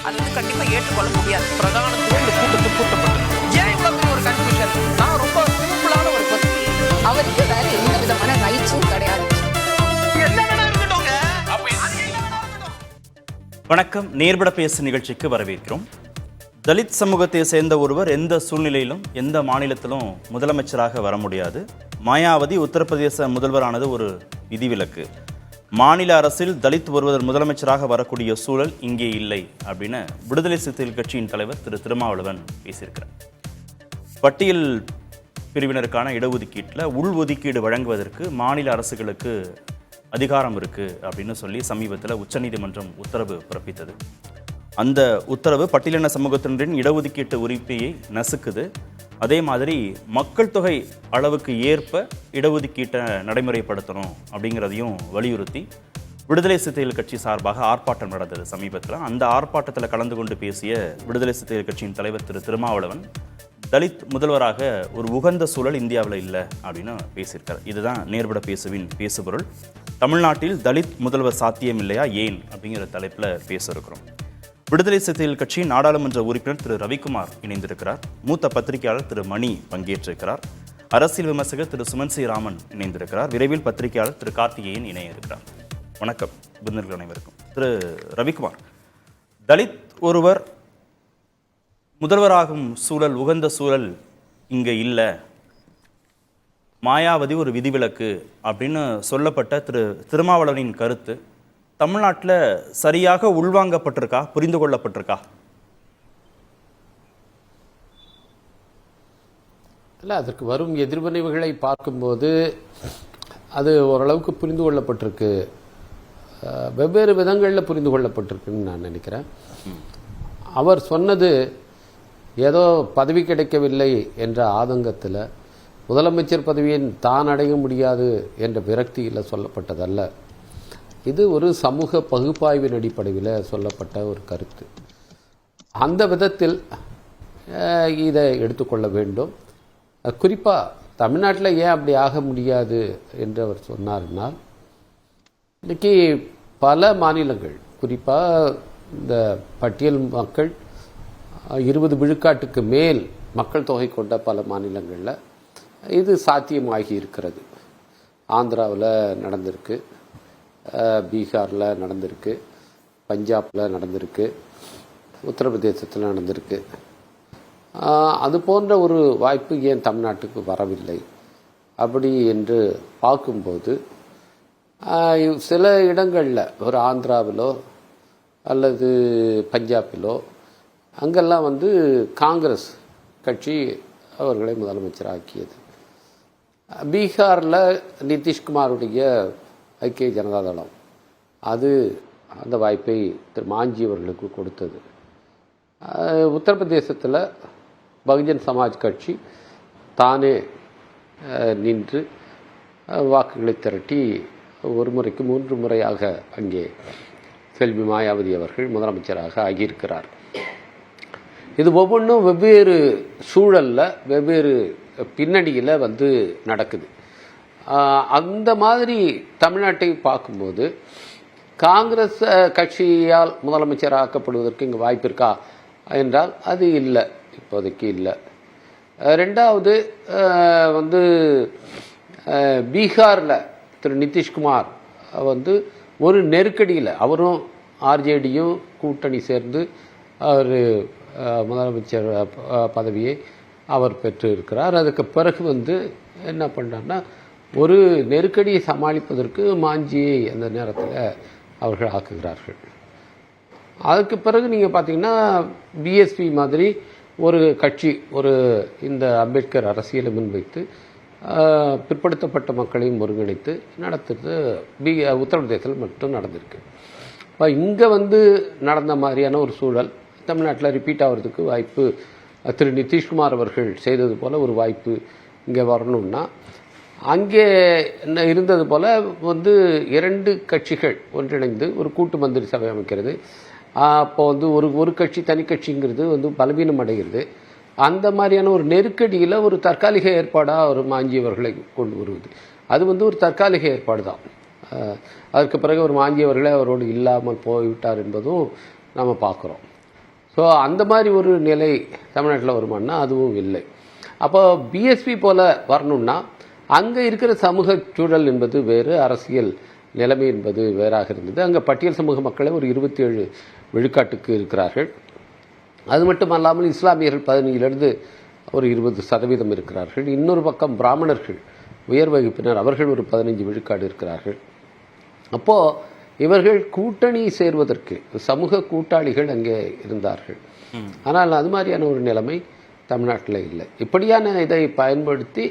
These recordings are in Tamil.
அது வந்து கண்டிப்பா ஏற்றுக்கொள்ள முடியாது. பிரதானத்துவம் இந்த கூட்டத்துக்கு கூட்டப்பட்டது. ஏன் இவ்வளவு பெரிய ஒரு கன்ஃபியூஷன்? நான் ரொம்ப சிம்பிளான ஒரு கொஸ்டின். அவருக்கு வேற எந்த விதமான ரைட்ஸும் கிடையாது. வணக்கம். நேர்பட பேசு நிகழ்ச்சிக்கு வரவேற்கிறோம். தலித் சமூகத்தை சேர்ந்த ஒருவர் எந்த சூழ்நிலையிலும் எந்த மாநிலத்திலும் முதலமைச்சராக வர முடியாது. மாயாவதி உத்தரப்பிரதேச முதல்வரானது ஒரு விதிவிலக்கு. மாநில அரசில் தலித் ஒருவர் முதலமைச்சராக வரக்கூடிய சூழல் இங்கே இல்லை அப்படின்னு விடுதலை சிறுத்தைகள் கட்சியின் தலைவர் திரு திருமாவளவன் பேசியிருக்கிறார். பட்டியல் பிரிவினருக்கான இடஒதுக்கீட்டில் உள்ஒதுக்கீடு வழங்குவதற்கு மாநில அரசுகளுக்கு அதிகாரம் இருக்குது அப்படின்னு சொல்லி சமீபத்தில் உச்சநீதிமன்றம் உத்தரவு பிறப்பித்தது. அந்த உத்தரவு பட்டியலின சமூகத்தினரின் இடஒதுக்கீட்டு உரிமையை நசுக்குது. அதே மாதிரி மக்கள் தொகை அளவுக்கு ஏற்ப இடஒதுக்கீட்டை நடைமுறைப்படுத்தணும் அப்படிங்கிறதையும் வலியுறுத்தி விடுதலை சிறுத்தைகள் கட்சி சார்பாக ஆர்ப்பாட்டம் நடந்தது சமீபத்தில். அந்த ஆர்ப்பாட்டத்தில் கலந்து கொண்டு பேசிய விடுதலை சிறுத்தைகள் கட்சியின் தலைவர் திரு திருமாவளவன் தலித் முதல்வராக ஒரு உகந்த சூழல் இந்தியாவில் இல்லை அப்படின்னு பேசியிருக்கார். இதுதான் நேர்பட பேசுவின் பேசுபொருள். தமிழ்நாட்டில் தலித் முதல்வர் சாத்தியம் இல்லையா, ஏன் அப்படிங்கிற தலைப்பில் பேச இருக்கிறோம். விடுதலை சிறுத்தைகள் கட்சியின் நாடாளுமன்ற உறுப்பினர் திரு ரவிக்குமார் இணைந்திருக்கிறார். மூத்த பத்திரிகையாளர் திரு மணி பங்கேற்றிருக்கிறார். அரசியல் விமர்சகர் திரு சுமன் சி ராமன் இணைந்திருக்கிறார். விரைவில் பத்திரிகையாளர் திரு கார்த்திகேயன் இணைய இருக்கிறார். வணக்கம் விருந்தினர்கள் அனைவருக்கும். திரு ரவிக்குமார், தலித் ஒருவர் முதல்வராகும் சூழல், உகந்த சூழல் இங்கே இல்லை, மாயாவதி ஒரு விதிவிலக்கு அப்படின்னு சொல்லப்பட்ட திரு திருமாவளவனின் கருத்து தமிழ்நாட்டில் சரியாக உள்வாங்கப்பட்டிருக்கா, புரிந்து கொள்ளப்பட்டிருக்கா? இல்லை, அதற்கு வரும் எதிர்வினைவுகளை பார்க்கும்போது அது ஓரளவுக்கு புரிந்து கொள்ளப்பட்டிருக்கு. வெவ்வேறு விதங்களில் புரிந்து கொள்ளப்பட்டிருக்குன்னு நான் நினைக்கிறேன். அவர் சொன்னது ஏதோ பதவி கிடைக்கவில்லை என்ற ஆதங்கத்தில், முதலமைச்சர் பதவியை தான் அடைய முடியாது என்ற விரக்தியில் சொல்லப்பட்டதல்ல. இது ஒரு சமூக பகுப்பாய்வின் அடிப்படையில் சொல்லப்பட்ட ஒரு கருத்து. அந்த விதத்தில் இதை எடுத்துக்கொள்ள வேண்டும். குறிப்பாக தமிழ்நாட்டில் ஏன் அப்படி ஆக முடியாது என்று அவர் சொன்னார்னால், இன்றைக்கி பல மாநிலங்கள், குறிப்பாக இந்த பட்டியல் மக்கள் 20 விழுக்காட்டுக்கு மேல் மக்கள் தொகை கொண்ட பல மாநிலங்களில் இது சாத்தியமாகி இருக்கிறது. ஆந்திராவில் நடந்திருக்கு, பீகாரில் நடந்திருக்கு, பஞ்சாபில் நடந்திருக்கு, உத்தரப்பிரதேசத்தில் நடந்திருக்கு. அது போன்ற ஒரு வாய்ப்பு ஏன் தமிழ்நாட்டுக்கு வரவில்லை அப்படி என்று பார்க்கும்போது, சில இடங்களில் ஒரு ஆந்திராவிலோ அல்லது பஞ்சாபிலோ அங்கெல்லாம் காங்கிரஸ் கட்சி அவர்களை முதலமைச்சராக்கியது. பீகாரில் நிதிஷ்குமாருடைய ஐக்கிய ஜனதா தளம் அது அந்த வாய்ப்பை திரு மாஞ்சி அவர்களுக்கு கொடுத்தது. உத்தரப்பிரதேசத்தில் பகுஜன் சமாஜ் கட்சி தானே நின்று வாக்குகளை திரட்டி ஒரு முறைக்கு 3 முறையாக அங்கே செல்வி மாயாவதி அவர்கள் முதலமைச்சராக ஆகியிருக்கிறார். இது ஒவ்வொன்றும் வெவ்வேறு சூழலில் வெவ்வேறு பின்னணியில் நடக்குது. அந்த மாதிரி தமிழ்நாட்டை பார்க்கும்போது காங்கிரஸ் கட்சியால் முதலமைச்சராக்கப்படுவதற்கு இங்கே வாய்ப்பு இருக்கா என்றால் அது இல்லை, இப்போதைக்கு இல்லை. ரெண்டாவது பீகாரில் திரு நிதிஷ்குமார் ஒரு நெருக்கடியில், அவரும் ஆர்ஜேடியும் கூட்டணி சேர்ந்து அவர் முதலமைச்சர் பதவியை அவர் பெற்று இருக்கிறார். அதுக்கு பிறகு என்ன பண்ணுறாருன்னா, ஒரு நெருக்கடியை சமாளிப்பதற்கு மாஞ்சியை அந்த நேரத்தில் அவர்கள் ஆக்குகிறார்கள். அதுக்கு பிறகு நீங்கள் பார்த்தீங்கன்னா பிஎஸ்பி மாதிரி ஒரு கட்சி, இந்த அம்பேத்கர் அரசியலை முன்வைத்து பிற்படுத்தப்பட்ட மக்களையும் ஒருங்கிணைத்து நடத்துறது உத்தரப்பிரதேசத்தில் மட்டும் நடந்திருக்கு. இப்போ இங்கே நடந்த மாதிரியான ஒரு சூழல் தமிழ்நாட்டில் ரிப்பீட் ஆகிறதுக்கு வாய்ப்பு, திரு நிதிஷ்குமார் அவர்கள் செய்தது போல் ஒரு வாய்ப்பு இங்கே வரணும்னா, அங்கே இருந்தது போல் 2 கட்சிகள் ஒன்றிணைந்து ஒரு கூட்டு மந்திரி சபை அமைக்கிறது. அப்போ ஒரு கட்சி தனி கட்சிங்கிறது பலவீனம் அடைகிறது. அந்த மாதிரியான ஒரு நெருக்கடியில் ஒரு தற்காலிக ஏற்பாடாக ஒரு மாஞ்சியவர்களை கொண்டு வருவது, அது ஒரு தற்காலிக ஏற்பாடு தான். அதற்கு பிறகு ஒரு மாஞ்சியவர்களே அவரோடு இல்லாமல் போய்விட்டார் என்பதும் நம்ம பார்க்குறோம். ஸோ அந்த மாதிரி ஒரு நிலை தமிழ்நாட்டில் வருமானா அதுவும் இல்லை. அப்போ பிஎஸ்பி போல் வரணும்னா அங்கே இருக்கிற சமூக சூழல் என்பது வேறு, அரசியல் நிலைமை என்பது வேறாக இருந்தது. அங்கே பட்டியல் சமூக மக்களே ஒரு 27 விழுக்காட்டுக்கு இருக்கிறார்கள். அது மட்டும் அல்லாமல் இஸ்லாமியர்கள் 15லிருந்து ஒரு 20% இருக்கிறார்கள். இன்னொரு பக்கம் பிராமணர்கள் உயர் வகுப்பினர் அவர்கள் ஒரு 15 விழுக்காடு இருக்கிறார்கள். அப்போது இவர்கள் கூட்டணி சேர்வதற்கு சமூக கூட்டாளிகள் அங்கே இருந்தார்கள். ஆனால் அது மாதிரியான ஒரு நிலைமை தமிழ்நாட்டில் இல்லை. இப்படியான இதை பயன்படுத்தி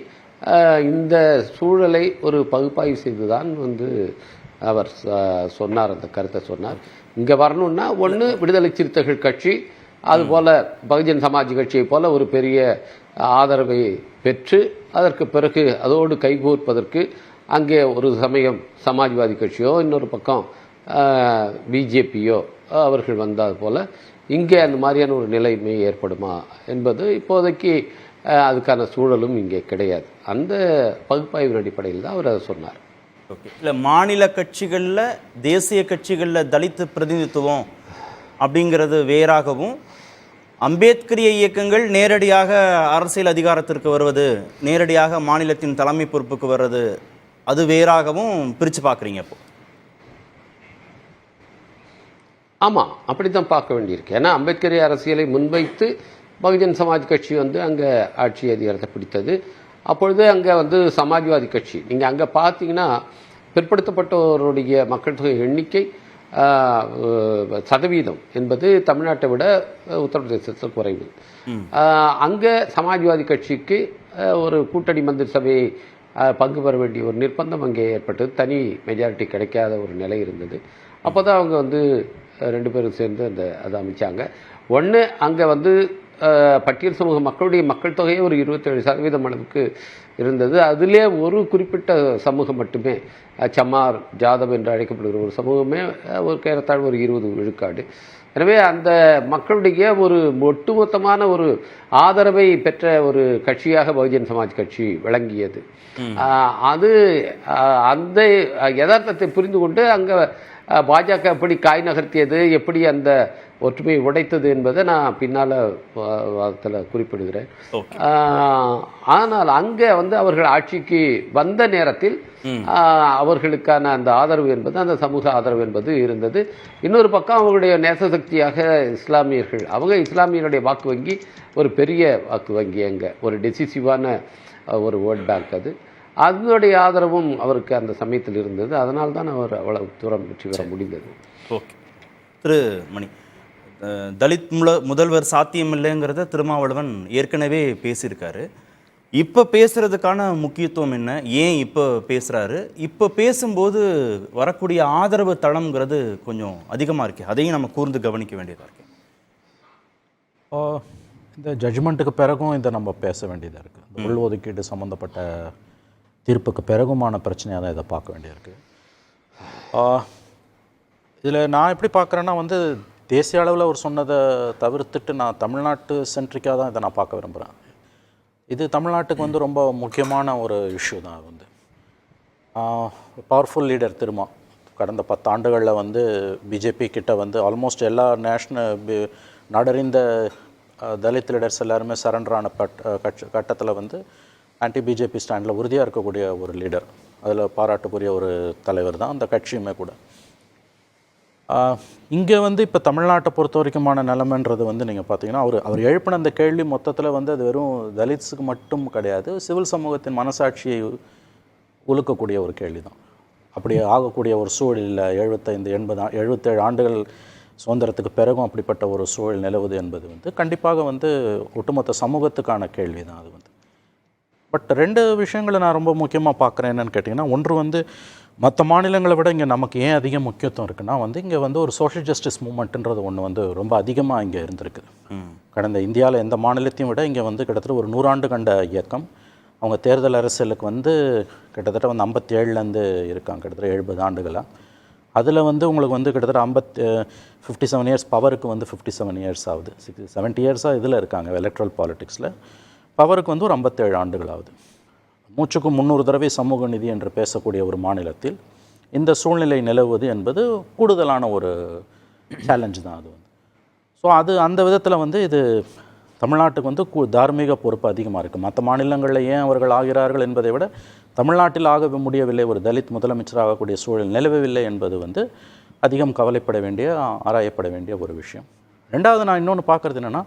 இந்த சூழலை ஒரு பகுப்பாய்வு செய்துதான் அவர் சொன்னார், அந்த கருத்தை சொன்னார். இங்கே வரணும்னா ஒன்று விடுதலை சிறுத்தைகள் கட்சி, அதுபோல் பகுஜன் சமாஜ் கட்சியை போல ஒரு பெரிய ஆதரவை பெற்று அதற்கு பிறகு அதோடு கைகோர்ப்பதற்கு அங்கே ஒரு சமயம் சமாஜ்வாதி கட்சியோ இன்னொரு பக்கம் பிஜேபியோ அவர்கள் வந்தது போல் இங்கே அந்த மாதிரியான ஒரு நிலைமை ஏற்படுமா என்பது இப்போதைக்கு அதுக்கான சூழலும் இங்கே கிடையாது. அந்த பகுப்பாய்வின் அடிப்படையில் தான் அவர் அதை சொன்னார். ஓகே, இல்லை மாநில கட்சிகளில் தேசிய கட்சிகளில் தலித் பிரதிநிதித்துவம் அப்படிங்கிறது வேறாகவும், அம்பேத்கரிய இயக்கங்கள் நேரடியாக அரசியல் அதிகாரத்திற்கு வருவது, நேரடியாக மாநிலத்தின் தலைமை பொறுப்புக்கு வர்றது, அது வேறாகவும் பிரித்து பார்க்குறீங்க. இப்போ ஆமாம், அப்படி தான் பார்க்க வேண்டியிருக்கு. ஏன்னா அம்பேத்கரிய அரசியலை முன்வைத்து பகுஜன் சமாஜ் கட்சி அங்கே ஆட்சி அதிகாரத்தை பிடித்தது. அப்பொழுது அங்கே சமாஜ்வாதி கட்சி, நீங்கள் அங்கே பார்த்தீங்கன்னா பிற்படுத்தப்பட்டவருடைய மக்கள் தொகை எண்ணிக்கை சதவீதம் என்பது தமிழ்நாட்டை விட உத்தரப்பிரதேசத்தில் குறைவு. அங்கே சமாஜ்வாதி கட்சிக்கு ஒரு கூட்டணி மந்திரி சபையை பங்கு பெற வேண்டிய ஒரு நிர்பந்தம் அங்கே ஏற்பட்டது. தனி மெஜாரிட்டி கிடைக்காத ஒரு நிலை இருந்தது. அப்போ தான் அவங்க 2 பேரும் சேர்ந்து அதை அமைச்சாங்க. ஒன்று அங்கே பட்டியல் சமூக மக்களுடைய மக்கள் தொகையே ஒரு 27% அளவுக்கு இருந்தது. அதிலே ஒரு குறிப்பிட்ட சமூகம் மட்டுமே, சமார் ஜாதவ் என்று அழைக்கப்படுகிற ஒரு சமூகமே ஒரு கேரத்தாழ் ஒரு 20 விழுக்காடு. எனவே அந்த மக்களுடைய ஒரு ஒட்டுமொத்தமான ஒரு ஆதரவை பெற்ற ஒரு கட்சியாக பகுஜன் சமாஜ் கட்சி விளங்கியது. அது அந்த யதார்த்தத்தை புரிந்து கொண்டு அங்கே பாஜக எப்படி காய் நகர்த்தியது, எப்படி அந்த ஒற்றுமையை உடைத்தது என்பதை நான் பின்னால் அதில் குறிப்பிடுகிறேன். ஆனால் அங்கே அவர்கள் ஆட்சிக்கு வந்த நேரத்தில் அவர்களுக்கான அந்த ஆதரவு என்பது, அந்த சமூக ஆதரவு என்பது இருந்தது. இன்னொரு பக்கம் அவர்களுடைய நேசசக்தியாக இஸ்லாமியர்கள், அவங்க இஸ்லாமியருடைய வாக்கு வங்கி ஒரு பெரிய வாக்கு வங்கி, அங்கே ஒரு டெசிசிவான ஒரு ஓட் பேங்க், அதனுடைய ஆதரவும் அவருக்கு அந்த சமயத்தில் இருந்தது. அதனால் தான் அவர் அவ்வளவு தூரம் வெற்றி பெற முடிந்தது. ஓகே, திரு மணி, தலித் முதல்வர் சாத்தியமில்லைங்கிறத திருமாவளவன் ஏற்கனவே பேசியிருக்காரு. இப்போ பேசுறதுக்கான முக்கியத்துவம் என்ன, ஏன் இப்போ பேசுகிறாரு, இப்போ பேசும்போது வரக்கூடிய ஆதரவு தளம்ங்கிறது கொஞ்சம் அதிகமாக இருக்கு, அதையும் நம்ம கூர்ந்து கவனிக்க வேண்டியதாக இருக்கு. இந்த ஜட்ஜ்மெண்ட்டுக்கு பிறகும் இதை நம்ம பேச வேண்டியதாக இருக்குது. உள்ஒதுக்கீடு சம்மந்தப்பட்ட தீர்ப்புக்கு பிறகுமான பிரச்சனையாக தான் இதை பார்க்க வேண்டியிருக்கு. இதில் நான் எப்படி பார்க்குறேன்னா தேசிய அளவில் அவர் சொன்னதை தவிர்த்துட்டு நான் தமிழ்நாட்டு சென்ட்ரிக்காக தான் இதை நான் பார்க்க விரும்புகிறேன். இது தமிழ்நாட்டுக்கு ரொம்ப முக்கியமான ஒரு இஷ்யூ தான். பவர்ஃபுல் லீடர் திருமா கடந்த 10 ஆண்டுகளில் பிஜேபி கிட்ட ஆல்மோஸ்ட் எல்லா நாடறிந்த தலித் லீடர்ஸ் எல்லாருமே சரண்டரான கட்டத்தில் ஆன்டி பிஜேபி ஸ்டாண்டில் உறுதியாக இருக்கக்கூடிய ஒரு லீடர், அதில் பாராட்டுக்குரிய ஒரு தலைவர் தான் அந்த கட்சியுமே கூட. இங்கே இப்போ தமிழ்நாட்டை பொறுத்த வரைக்குமான நிலைமைன்றது நீங்கள் பார்த்தீங்கன்னா அவர் எழுப்பின அந்த கேள்வி மொத்தத்தில் அது வெறும் தலித்ஸுக்கு மட்டும் கிடையாது, சிவில் சமூகத்தின் மனசாட்சியை உலுக்கக்கூடிய ஒரு கேள்வி தான். அப்படி ஆகக்கூடிய ஒரு சூழலில் 77 ஆண்டுகள் சுதந்திரத்துக்கு பிறகும் அப்படிப்பட்ட ஒரு சூழல் நிலவுது என்பது கண்டிப்பாக ஒட்டுமொத்த சமூகத்துக்கான கேள்வி தான் அது. பட் 2 விஷயங்களை நான் ரொம்ப முக்கியமாக பார்க்குறேன். என்னென்னு கேட்டிங்கன்னா, ஒன்று மற்ற மாநிலங்களை விட இங்கே நமக்கு ஏன் அதிக முக்கியத்துவம் இருக்குன்னா இங்கே ஒரு சோஷியல் ஜஸ்டிஸ் மூமெண்ட்டுன்றது ஒன்று ரொம்ப அதிகமாக இங்கே இருந்திருக்கு. கடந்த இந்தியாவில் எந்த மாநிலத்தையும் விட இங்கே கிட்டத்தட்ட ஒரு 100 ஆண்டு கண்ட இயக்கம். அவங்க தேர்தல் அரசியலுக்கு கிட்டத்தட்ட 57லேருந்து இருக்காங்க, கிட்டத்தட்ட 70 ஆண்டுகளாக. அதில் உங்களுக்கு கிட்டத்தட்ட 57 இயர்ஸ், பவருக்கு 57 இயர்ஸ் ஆகுது. 70 இயர்ஸாக இதில் இருக்காங்க எலக்ட்ரல் பாலிட்டிக்ஸில். பவருக்கு ஒரு 57 ஆண்டுகள் ஆகுது. மூச்சுக்கு 300 தடவை சமூக நீதி என்று பேசக்கூடிய ஒரு மாநிலத்தில் இந்த சூழ்நிலை நிலவுவது என்பது கூடுதலான ஒரு சேலஞ்சு தான் அது. ஸோ அந்த விதத்தில் வந்து இது தமிழ்நாட்டுக்கு வந்து தார்மீக பொறுப்பு அதிகமாக இருக்குது. மற்ற மாநிலங்களில் ஏன் அவர்கள் ஆகிறார்கள் என்பதை விட தமிழ்நாட்டில் ஆக முடியவில்லை, ஒரு தலித் முதலமைச்சராகக்கூடிய சூழல் நிலவவில்லை என்பது வந்து அதிகம் கவலைப்பட வேண்டிய, ஆராயப்பட வேண்டிய ஒரு விஷயம். ரெண்டாவது நான் இன்னொன்று பார்க்குறது என்னென்னா,